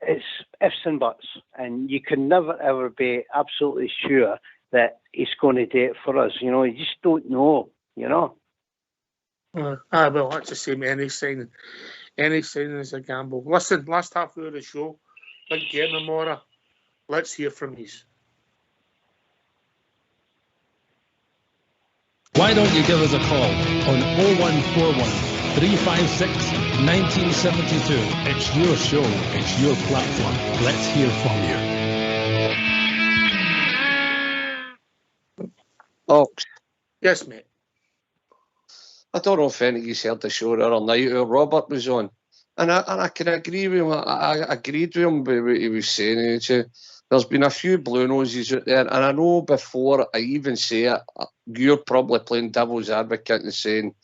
it's ifs and buts, and you can never ever be absolutely sure that he's going to do it for us. You know, you just don't know. You know. Well, that's the same. Any signing is a gamble. Listen, last half hour of the show, big game tomorrow. Let's hear from you. Why don't you give us a call on 0141 356 1972. It's your show, it's your platform. Let's hear from you. Ox. Yes, mate. I don't know if any of you heard the show the other night where Robert was on. And I can agree with him. I agreed with him with what he was saying. There's been a few blue noses out there, and I know before I even say it, you're probably playing devil's advocate and saying,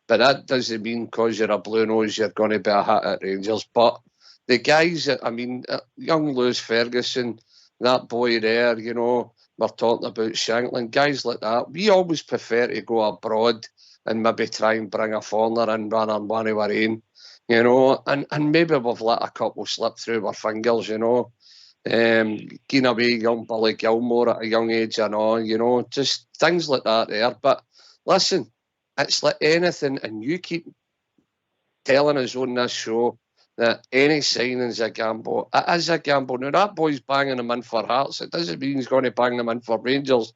but that doesn't mean because you're a blue nose you're going to be a hit at Rangers. But the guys, young Lewis Ferguson, that boy there, you know, we're talking about Shankland, guys like that. We always prefer to go abroad and maybe try and bring a foreigner and run on one of our own, you know, and maybe we've let a couple slip through our fingers, you know. Getting away young Billy Gilmore at a young age and all, you know, just things like that there. But listen, it's like anything, and you keep telling us on this show that any signing's a gamble. It is a gamble. Now, that boy's banging him in for Hearts. It doesn't mean he's going to bang them in for Rangers.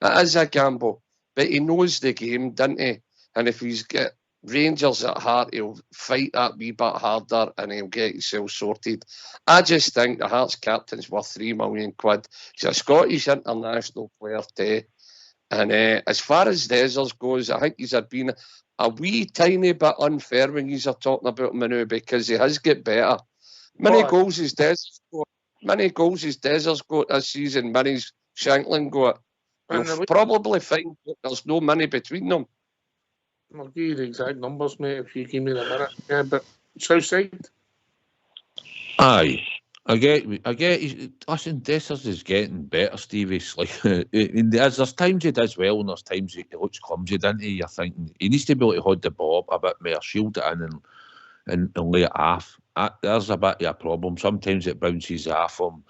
It is a gamble. But he knows the game, doesn't he? And if he's got Rangers at heart, he'll fight that wee bit harder and he'll get himself sorted. I just think the Hearts captain's worth £3 million. He's a Scottish international player too. And as far as Dessers goes, I think he's been a wee tiny bit unfair when you're talking about him now, because he has got better. Many goals has Dessers got this season, many's Shankland got. You'll probably find that there's no money between them. I'll give you the exact numbers, mate, if you give me the minute. Yeah, but Southside? Aye. I get. Listen, Dessers is getting better, Stevie. Like, there's times he does well, and there's times he looks clumsy, doesn't he? You're thinking he needs to be able to hold the ball up a bit more, shield it in, and lay it off. There's a bit of a problem. Sometimes it bounces off him,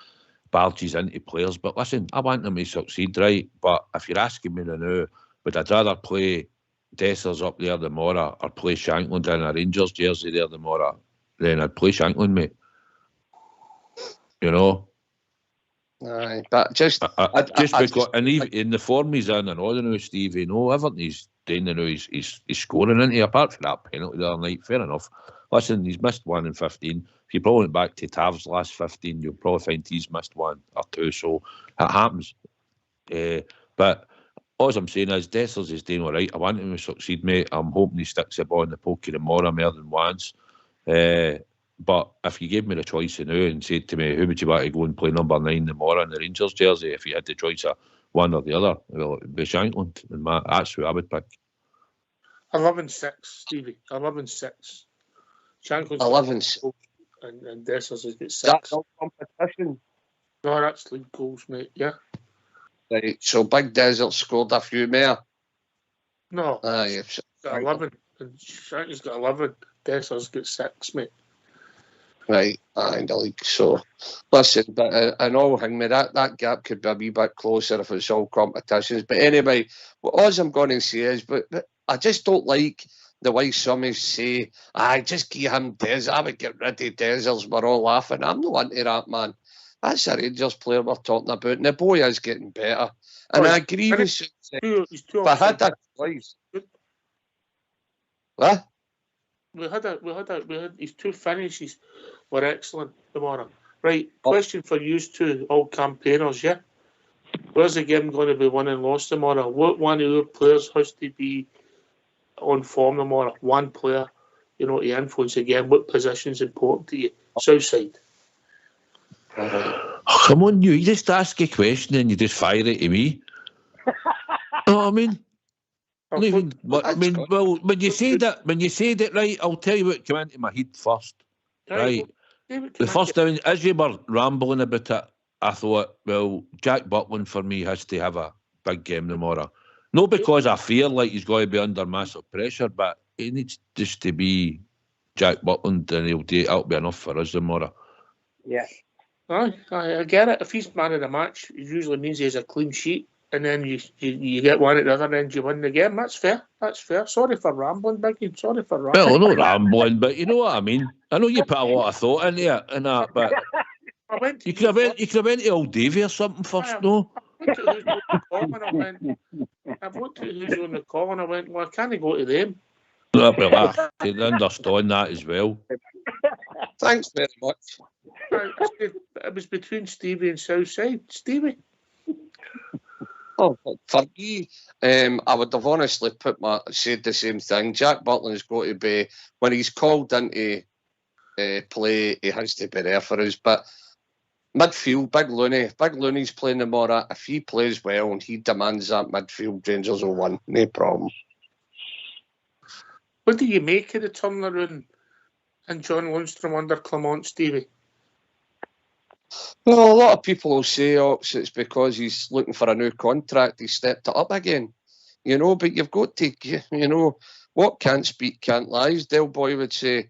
barges into players. But listen, I want him to succeed, right? But if you're asking me now, would I rather play Dessers up there tomorrow or play Shankland in a Rangers jersey there tomorrow? Then I'd play Shankland, mate. You know, aye, but just because, and even in the form he's in, and all the now, Steve, you know, everything he's doing now, he's scoring, isn't he? Apart from that penalty the other night, fair enough. Listen, he's missed 1 in 15. If you probably went back to Tav's last 15, you'll probably find he's missed 1 or 2. So it happens. But all I'm saying is, Dessers is doing all right. I want him to succeed, mate. I'm hoping he sticks the ball in the poker tomorrow more than once. But if you gave me the choice now and said to me, who would you want to go and play number 9 tomorrow in the Rangers jersey, if you had the choice of one or the other, well, it'd be Shankland. And that's who I would pick. 11-6, Stevie. 11-6. Shankland's 11-6. And Dessers has got 6. That's no competition. No, that's league goals, mate, yeah. Right, so Big Desert scored a few more. No, aye, got 11. And Shankland's got 11. Desser's got 6, mate. Right, in the league. So, listen, but in all thing, that gap could be a wee bit closer if it's all competitions. But anyway, all I'm going to say is, but I just don't like the way some say, just give him Dessers. I would get rid of Dessers. We're all laughing. I'm not into that, man. That's a Rangers player we're talking about, and the boy is getting better. And I agree with you. But I had that choice. What? We had his 2 finishes were excellent tomorrow. Right, question for you two, all campaigners, yeah? Where's the game going to be won and lost tomorrow? What one of your players has to be on form tomorrow? One player, you know, to influence the game. What position's important to you? Southside. Oh, come on, you just ask a question and you just fire it to me. I mean, well, when you say that, right, I'll tell you what came into my head first. Right. The first time, as you were rambling about it, I thought, well, Jack Butland for me has to have a big game tomorrow. Not because I feel like he's going to be under massive pressure, but he needs just to be Jack Butland, and that'll be enough for us tomorrow. Yeah. I get it. If he's man of the match, it usually means he has a clean sheet, and then you get one at the other end, you win the game. That's fair. Sorry for rambling, Biggie. Sorry for rambling. Well, not rambling, but you know what I mean. I know you put a lot of thought into it and that, but you could have went to Old Davy or something first, no? I've looked at who's on the call and I went, well, I can't go to them. No, well, I understand that as well. Thanks very much. It was between Stevie and Southside. Stevie? Oh, for me, I would have honestly said the same thing. Jack Butland's got to be, when he's called into play, he has to be there for us. But midfield, Big Looney's playing tomorrow. If he plays well and he demands that midfield, Rangers will win. No problem. What do you make of the turnaround and John Lundstrom under Clement, Stevie? Well, a lot of people will say, it's because he's looking for a new contract. He stepped it up again, you know. But you've got to, you know, what can't speak can't lie. As Del Boy would say,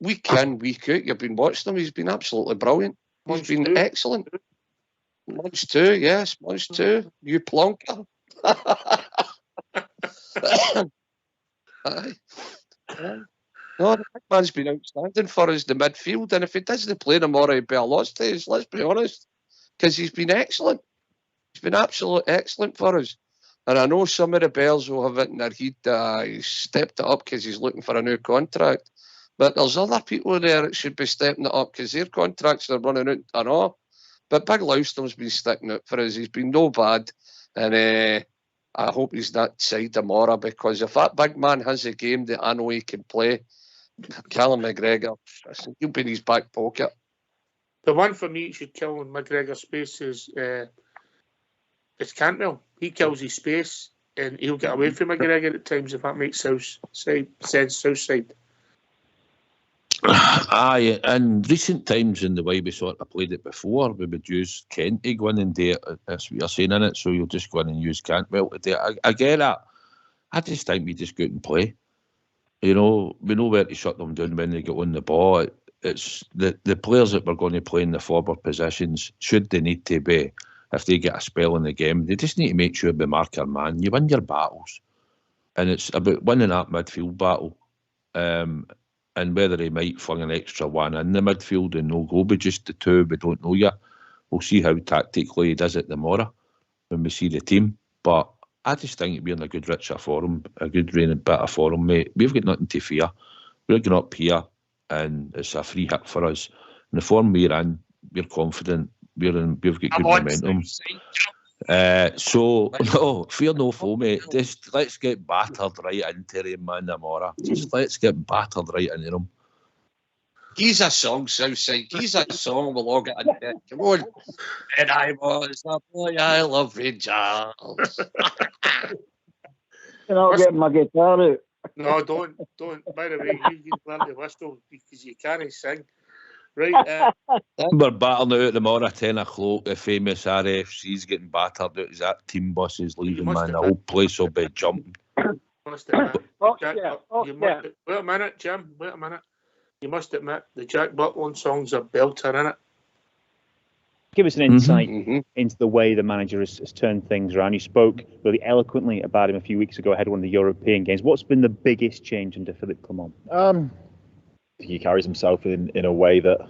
week in, week out. You've been watching him. He's been absolutely brilliant. He's been excellent. Months 2, yes, months 2. You plonker. Aye. No, man's been outstanding for us, the midfield, and if he doesn't play tomorrow, he'd be a loss to us, let's be honest, because he's been excellent. He's been absolutely excellent for us. And I know some of the Bells will have it in their head he's stepped it up because he's looking for a new contract. But there's other people there that should be stepping it up because their contracts are running out. I know. But Big Loustom's been sticking it for us. He's been no bad. And I hope he's that side tomorrow, because if that big man has a game that I know he can play, Callum McGregor, he'll be in his back pocket. The one for me should kill in McGregor's space is it's Cantwell. He kills his space and he'll get away from McGregor at times, if that makes sense, south side. Aye, in recent times, in the way we sort of played it before, we would use Kent to go in and do it. That's what you're saying in it, so you'll just go in and use Cantwell to do it. I get that. I just think we just go out and play. You know, we know where to shut them down when they get on the ball. It's the players that we're going to play in the forward positions, should they need to be, if they get a spell in the game, they just need to make sure we mark our man. You win your battles. And it's about winning that midfield battle. And whether he might fling an extra one in the midfield and no go be just the two, we don't know yet. We'll see how tactically he does it tomorrow when we see the team. But I just think we're in a good richer form, a good reigning bit of form, mate. We've got nothing to fear. We're going up here and it's a free hit for us. In the form we're in, we're confident. We've got good momentum. So, no, fear no foe, mate. Just let's get battered right into him, man, tomorrow. Just let's get battered right into him. He's a song, Southside. He's a song we'll all get into it. Come on. And I was the boy I love, Rangers. I'll get my guitar out. No, don't. By the way, you can learn to whistle because you can't sing. Right. We're battling out tomorrow, 10 o'clock. The famous RFC's getting battered out. Is that team buses leaving, man? The whole place will be jumping. Must admit, wait a minute, Jim. Wait a minute. You must admit the Jack Buckland songs are belter, innit? Give us an insight into the way the manager has turned things around. You spoke really eloquently about him a few weeks ago ahead of one of the European games. What's been the biggest change under Philippe Clement? He carries himself in a way that,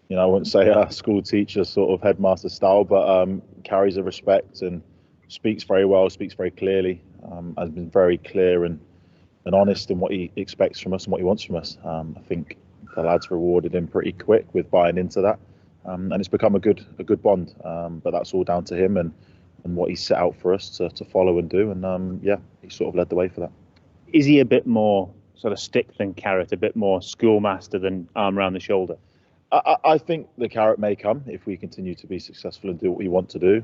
you know, I wouldn't say a school teacher sort of headmaster style, but carries a respect and speaks very well, speaks very clearly, has been very clear and honest in what he expects from us and what he wants from us. I think the lads rewarded him pretty quick with buying into that, and it's become a good bond. But that's all down to him and what he set out for us to follow and do. And he sort of led the way for that. Is he a bit more sort of stick than carrot, a bit more schoolmaster than arm around the shoulder? I think the carrot may come if we continue to be successful and do what we want to do.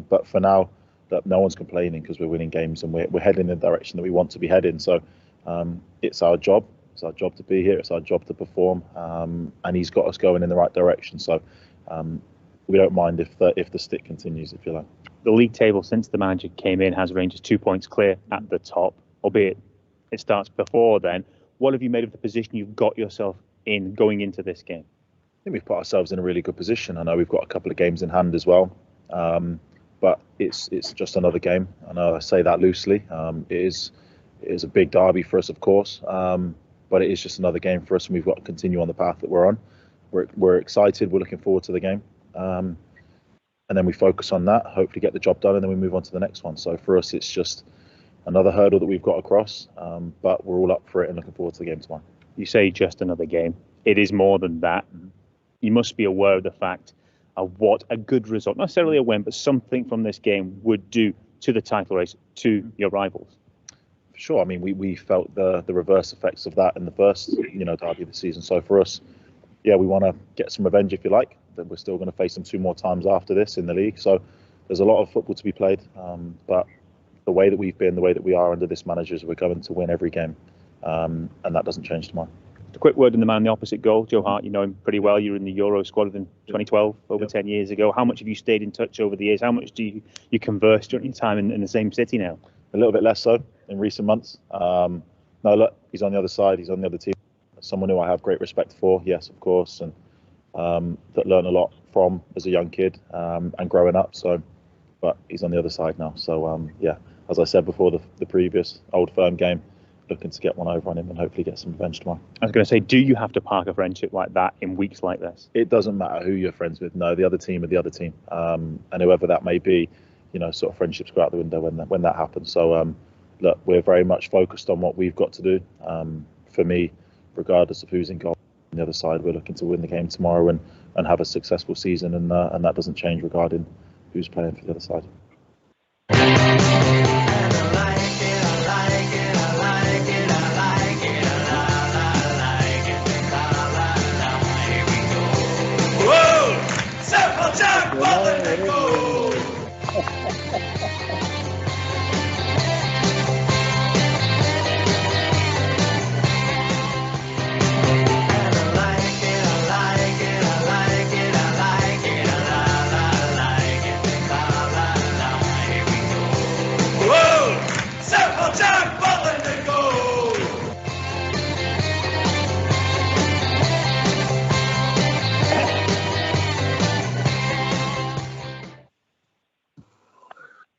But for now, that no one's complaining because we're winning games and we're heading in the direction that we want to be heading. So it's our job. It's our job to be here. It's our job to perform. And he's got us going in the right direction. So we don't mind if the stick continues, if you like. The league table since the manager came in has Rangers 2 points clear at the top, albeit it starts before then. What have you made of the position you've got yourself in going into this game? I think we've put ourselves in a really good position. I know we've got a couple of games in hand as well, but it's just another game. I know I say that loosely. It is a big derby for us, of course, but it is just another game for us, and we've got to continue on the path that we're on. We're excited. We're looking forward to the game, and then we focus on that. Hopefully, get the job done, and then we move on to the next one. So for us, it's just another hurdle that we've got across, but we're all up for it and looking forward to the game tomorrow. You say just another game. It is more than that. You must be aware of the fact of what a good result, not necessarily a win, but something from this game would do to the title race, to your rivals. For sure. I mean, we felt the reverse effects of that in the first, derby of the season. So for us, we want to get some revenge, if you like. That we're still going to face them 2 more times after this in the league. So there's a lot of football to be played, but the way that we've been, the way that we are under this manager is we're going to win every game, and that doesn't change tomorrow. A quick word on the man in the opposite goal, Joe Hart. You know him pretty well. You were in the Euro squad in 2012, over 10 years ago. How much have you stayed in touch over the years? How much do you converse during your time in the same city now? A little bit less so in recent months. No, look, he's on the other side. He's on the other team. Someone who I have great respect for, yes, of course, and that learned a lot from as a young kid and growing up. So, but he's on the other side now. So, as I said before, the previous Old Firm game, looking to get one over on him and hopefully get some revenge tomorrow. I was going to say, do you have to park a friendship like that in weeks like this? It doesn't matter who you're friends with. No, the other team are the other team, and whoever that may be, sort of friendships go out the window when that happens. So look, we're very much focused on what we've got to do. For me, regardless of who's in goal on the other side, we're looking to win the game tomorrow and have a successful season, and that doesn't change regarding who's playing for the other side.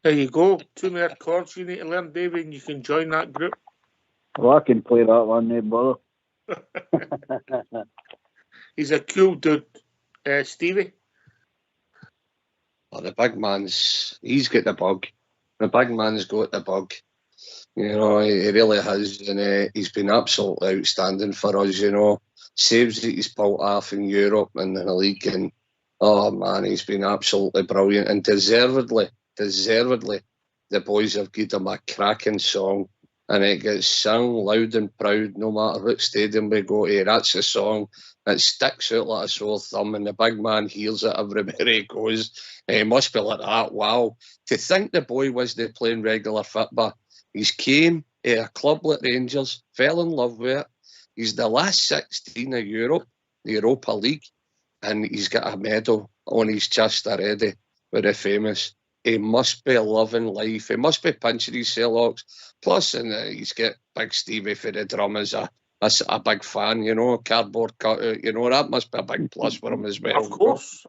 There you go. 2 more chords you need to learn, David, and you can join that group. Well, I can play that one, no bother. He's a cool dude, Stevie. Well, the big he's got the bug. The big man's got the bug. He really has, and he's been absolutely outstanding for us, Saves that he's pulled off in Europe and in the league, and oh man, he's been absolutely brilliant, and deservedly, the boys have given him a cracking song, and it gets sung loud and proud no matter what stadium we go to. That's a song that sticks out like a sore thumb, and the big man hears it everywhere he goes. He must be like that. Wow. To think the boy wasn't playing regular football. He's came to a club like Rangers, fell in love with it. He's the last 16 of Europe, the Europa League, and he's got a medal on his chest already with the famous. He must be loving life. He must be pinching his Celtics. Plus, and he's got Big Stevie for the drum as a big fan, cardboard cutout. That must be a big plus for him as well. Of course.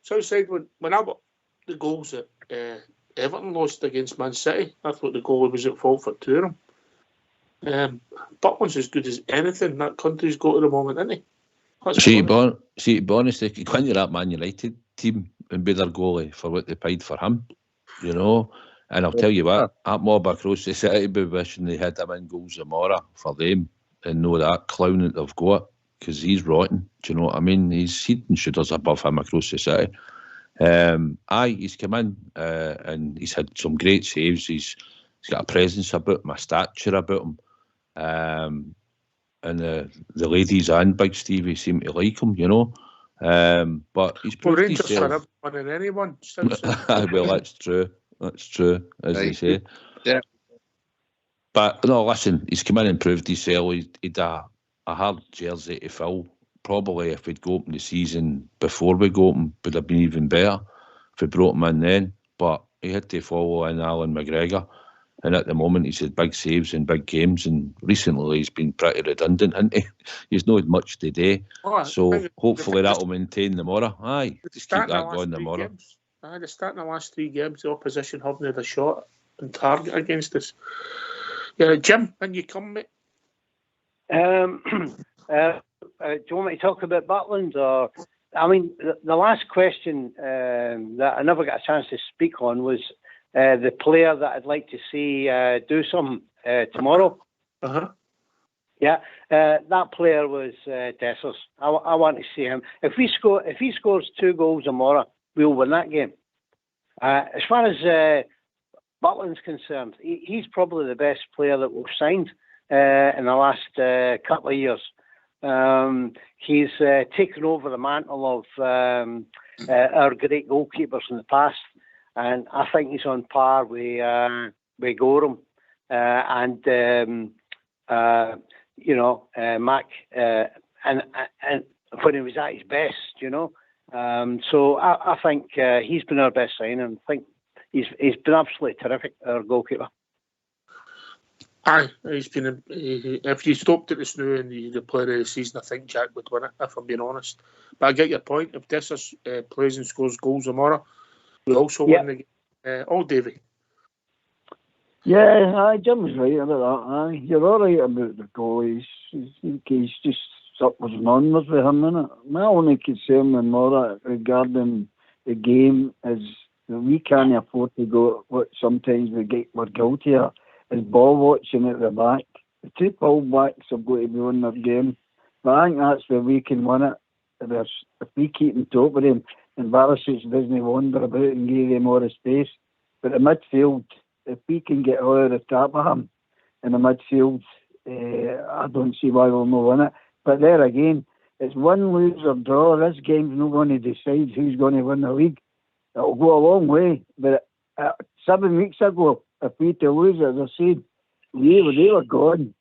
So I said when I got the goals that Everton lost against Man City, I thought the goalie was at fault for 2 of them. Buckland's as good as anything that country's got at the moment, isn't he? See, to be honest, they could go into that Man United team and be their goalie for what they paid for him, And I'll tell you what, that mob across the city be wishing they had him in goals tomorrow for them and know that clown that they've got, because he's rotten. Do you know what I mean? He's head and shoulders above him across the city. He's come in and he's had some great saves. He's got a presence about him, a stature about him. And the ladies and Big Stevie seem to like him, but he's proved Rangers himself. Rangers fan than anyone. Well, that's true, as they say. Yeah. But no, listen, he's come in and proved himself. He'd a hard jersey to fill. Probably if we'd go open the season before we go open, would have been even better if we brought him in then. But he had to follow in Alan McGregor. And at the moment, he's had big saves in big games, and recently he's been pretty redundant, hasn't he? He's not had much today, so hopefully that will maintain tomorrow. Aye, just keep that going tomorrow. They're starting the last 3 games, the opposition haven't had a shot on target against us. Yeah, Jim, when you come, mate. Do you want me to talk about Butland? Or, I mean, the last question that I never got a chance to speak on was the player that I'd like to see do something tomorrow. Yeah, that player was Dessers. I want to see him. If he scores 2 goals tomorrow, we'll win that game. As far as Butland's concerned, he's probably the best player that we've signed in the last couple of years. He's taken over the mantle of our great goalkeepers in the past. And I think he's on par with Gorham and Mac, and when he was at his best, So I think he's been our best signing. I think he's been absolutely terrific, our goalkeeper. Aye, he's been. If you stopped at the snow and the player of the season, I think Jack would win it, if I'm being honest. But I get your point. If Dessers plays and scores goals tomorrow, we also win the game. Davey. Yeah, Jim's right about that. You're all right about the goalies. He's just something's wrong with him, innit? My only concern with Mora regarding the game is that we can't afford to go what sometimes we're guilty of, is ball watching at the back. The two ball backs have got to be on their game. But I think that's where we can win it. If we keep on top of him, and Barisic doesn't wander about and give him more space. But the midfield, if we can get over the top of him in the midfield, I don't see why we'll not win it. But there again, it's win, lose or draw. This game's not going to decide who's going to win the league. It'll go a long way. But 7 weeks ago, if we to lose, as I said, they were gone.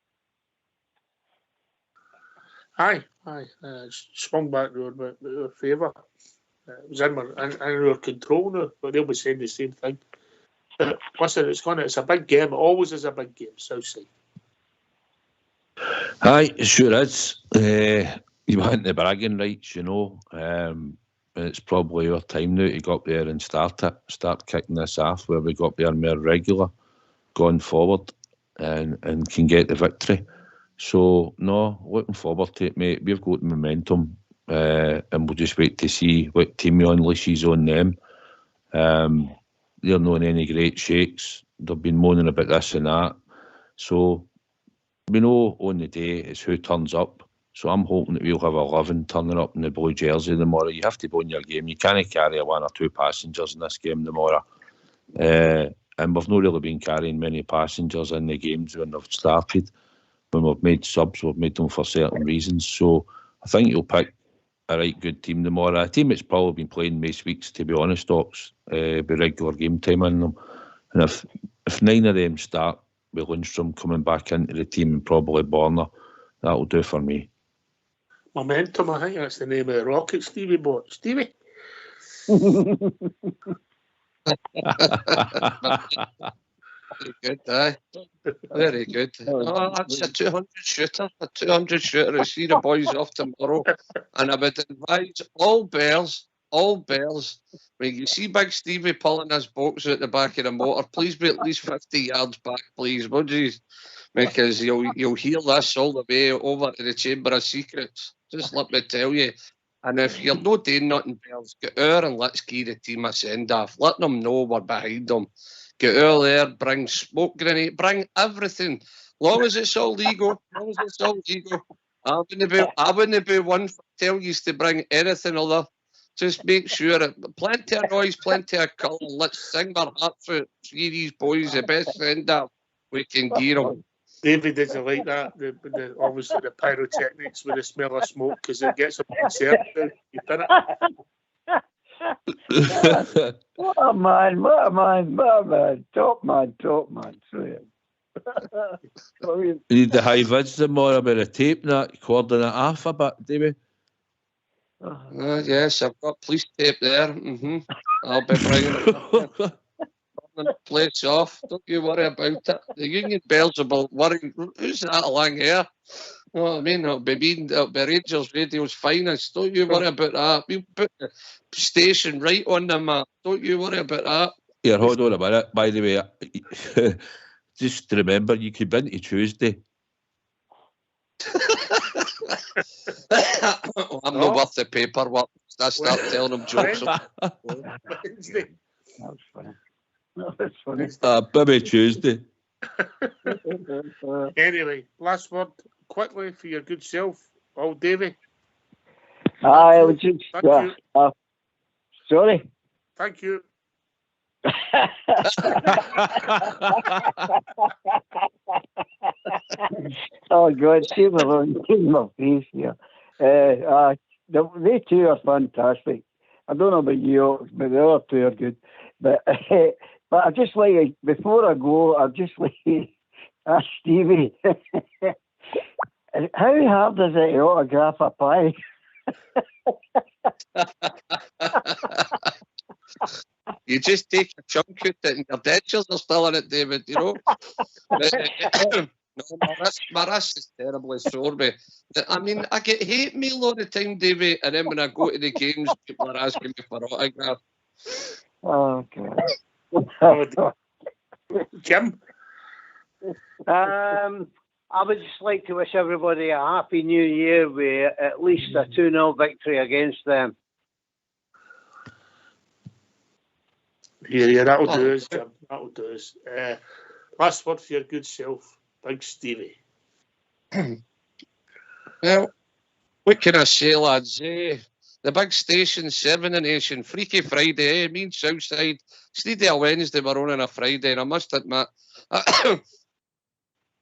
Aye. Swung back road, but our favour. It was in our control now, but they'll be saying the same thing. But listen, it's a big game. It always is a big game, Southside. Aye, it sure is. You want the bragging rights, you know. It's probably our time now to go up there and start kicking this off, where we go up there more regular, going forward, and can get the victory. So, no, looking forward to it, mate. We've got the momentum, and we'll just wait to see what team he unleashes on them. They're not in any great shakes. They've been moaning about this and that. So, we know on the day it's who turns up. So I'm hoping that we'll have 11 turning up in the blue jersey tomorrow. You have to be on your game. You can't carry 1 or 2 passengers in this game tomorrow. And we've not really been carrying many passengers in the games when they've started. When we've made subs, we've made them for certain reasons. So I think you'll pick a right good team tomorrow. A team that's probably been playing most weeks, to be honest, Ox, with regular game time in them. And if 9 of them start with Lundstrom coming back into the team and probably Borner, that'll do for me. Momentum, I think that's the name of the rocket Stevie bought. Stevie? Very good, aye. Very good. Oh, that's a 200 shooter. A 200 shooter. I see the boys off tomorrow. And I would advise all Bears, when you see Big Stevie pulling his box out the back of the motor, please be at least 50 yards back, please, would you? Because you'll hear this all the way over to the Chamber of Secrets. Just let me tell you. And if you're not doing nothing, Bears, get out and let's give the team a send-off. Let them know we're behind them. Get out there, bring smoke grenade, bring everything. Long as it's all legal. I wouldn't be one for tell you to bring anything other. Just make sure plenty of noise, plenty of colour. Let's sing our hearts out. See these boys the best send-off we can give them. David doesn't like that. Obviously the pyrotechnics with the smell of smoke, because it gets him concerned. You done it. What a man. Top man. You need the high vids tomorrow about the tape and that, cording it off a bit, David. Yes, I've got police tape there. I'll be bringing it. The place off. Don't you worry about it. The Union Bells will worry. Who's that along here? You know what I mean? It'll be Rangers Radio's finest. Don't you worry about that. We'll put the station right on the map. Don't you worry about that. Here, hold on a minute. By the way, just remember, you could be into Tuesday. I'm not worth the paperwork. I start telling them jokes. Wednesday. That's funny. That's funny. Maybe Tuesday. Anyway, last word quickly for your good self, old Davy. I was just sorry. Thank you. Oh God, see my face here. They two are fantastic. I don't know about you, but the other two are good. But I just like, before I go, I just like ask Stevie, how hard is it to autograph a pie? You just take a chunk out it and your dentures are still in it, David, you know. No, my wrist is terribly sore, mate. I mean, I get hate mail all the time, Davey, and then when I go to the games, people are asking me for autograph. Oh, God. Jim? I would just like to wish everybody a happy new year with at least a 2-0 victory against them. Yeah, that'll do us, Jim. That'll do us. Last word for your good self, Big Stevie. Well, what can I say, lads? The big station serving the nation. Freaky Friday, me and Southside. Steady a Wednesday, we're on a Friday, and I must admit,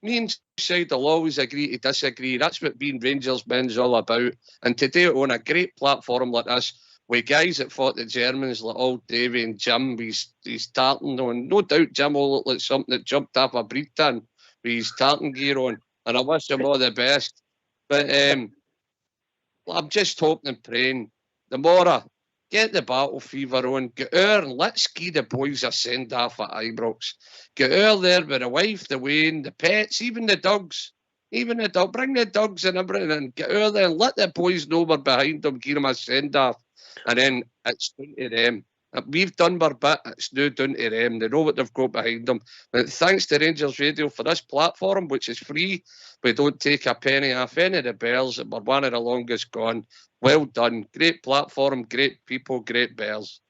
me and Southside will always agree to disagree. That's what being Rangers men's all about. And to do it on a great platform like this, with guys that fought the Germans like old Davy and Jim, he's tartan on. No doubt Jim will look like something that jumped off a breed tin with his tartan gear on. And I wish him all the best. But I'm just hoping and praying. The more get the battle fever on, get her and let's give the boys a send off at Ibrox. Get her there with the wife, the Wayne, the pets, even the dogs. Even the dog. Bring the dogs and everything and get her there and let the boys know we're behind them, give them a send off. And then it's down to them. We've done our bit, it's now down to them. They know what they've got behind them. But thanks to Rangers Radio for this platform, which is free. We don't take a penny off any of the bells. We're one of the longest gone. Well done. Great platform, great people, great bells.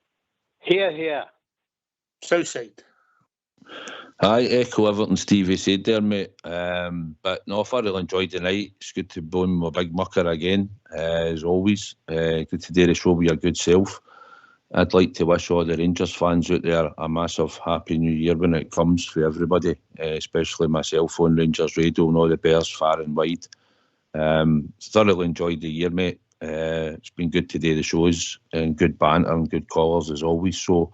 Here, here. Southside. I echo everything Stevie said there, mate. But no, I thoroughly enjoyed the night. It's good to bone my big mucker again, as always. Good to do the show with your good self. I'd like to wish all the Rangers fans out there a massive Happy New Year when it comes for everybody, especially myself on Rangers Radio and all the Bears far and wide. Thoroughly enjoyed the year, mate. It's been good to do the shows and good banter and good callers as always. So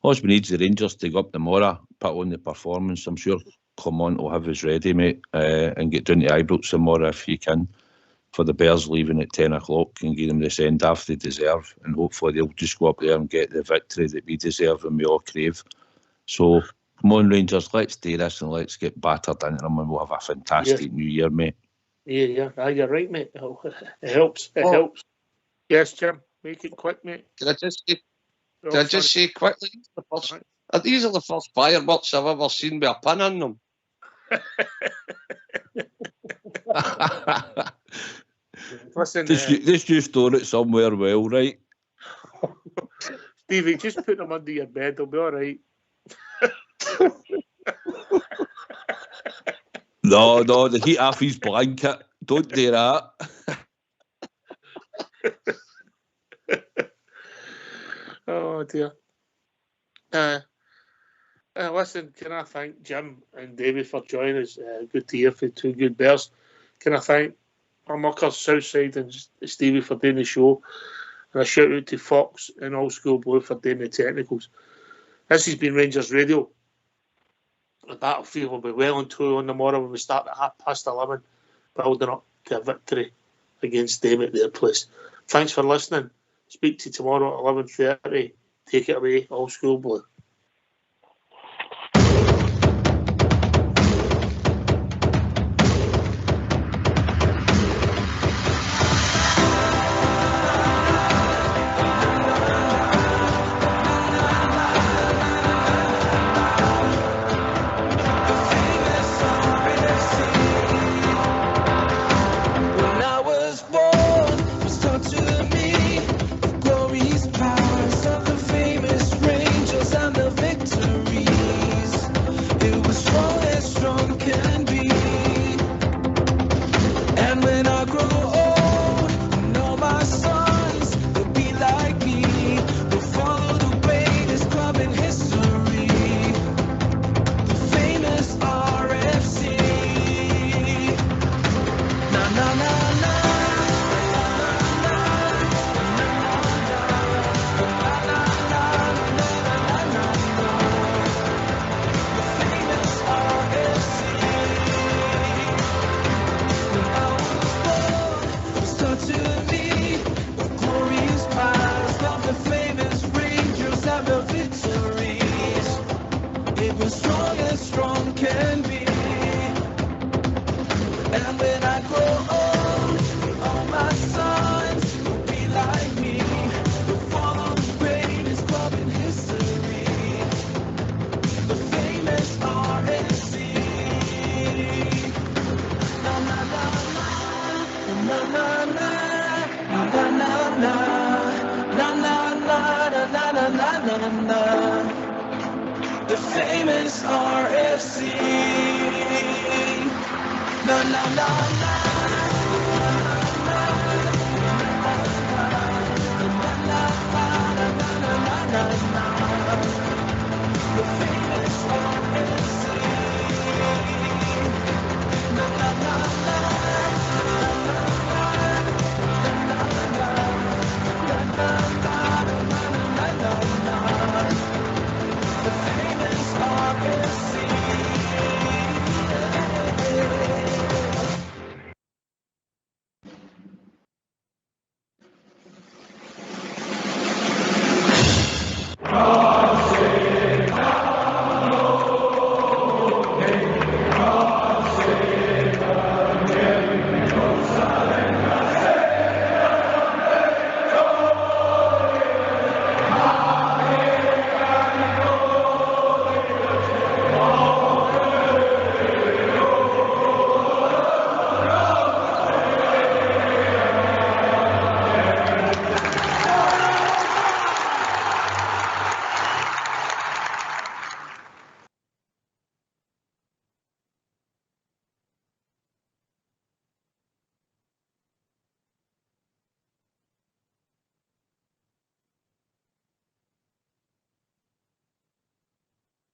all we need is the Rangers to go up tomorrow, put on the performance. I'm sure Clement will have us ready, mate, and get down to Ibrox tomorrow if you can, for the Bears leaving at 10 o'clock and give them the send-off they deserve. And hopefully they'll just go up there and get the victory that we deserve and we all crave. So come on, Rangers, let's do this and let's get battered into them and we'll have a fantastic New Year, mate. Yeah. You're right, mate. It helps. It helps. Yes, Jim. Make it quick, mate. Can I just say quickly, these are the first fireworks I've ever seen with a pin in them. Listen, this you store it somewhere well, right? Stevie, just put them under your bed. They'll be all right. No, the heat off his blanket. Don't do that. Oh dear. Listen, can I thank Jim and David for joining us? Good to hear from two good Bears. Can I thank our muckers, Southside and Stevie for doing the show? And a shout out to Fox and Old School Blue for doing the technicals. This has been Rangers Radio. The battlefield will be well and truly on tomorrow when we start at 11:30, building up to a victory against them at their place. Thanks for listening. Speak to you tomorrow at 11:30. Take it away, Old School Blue. The famous RFC. Na na na na. The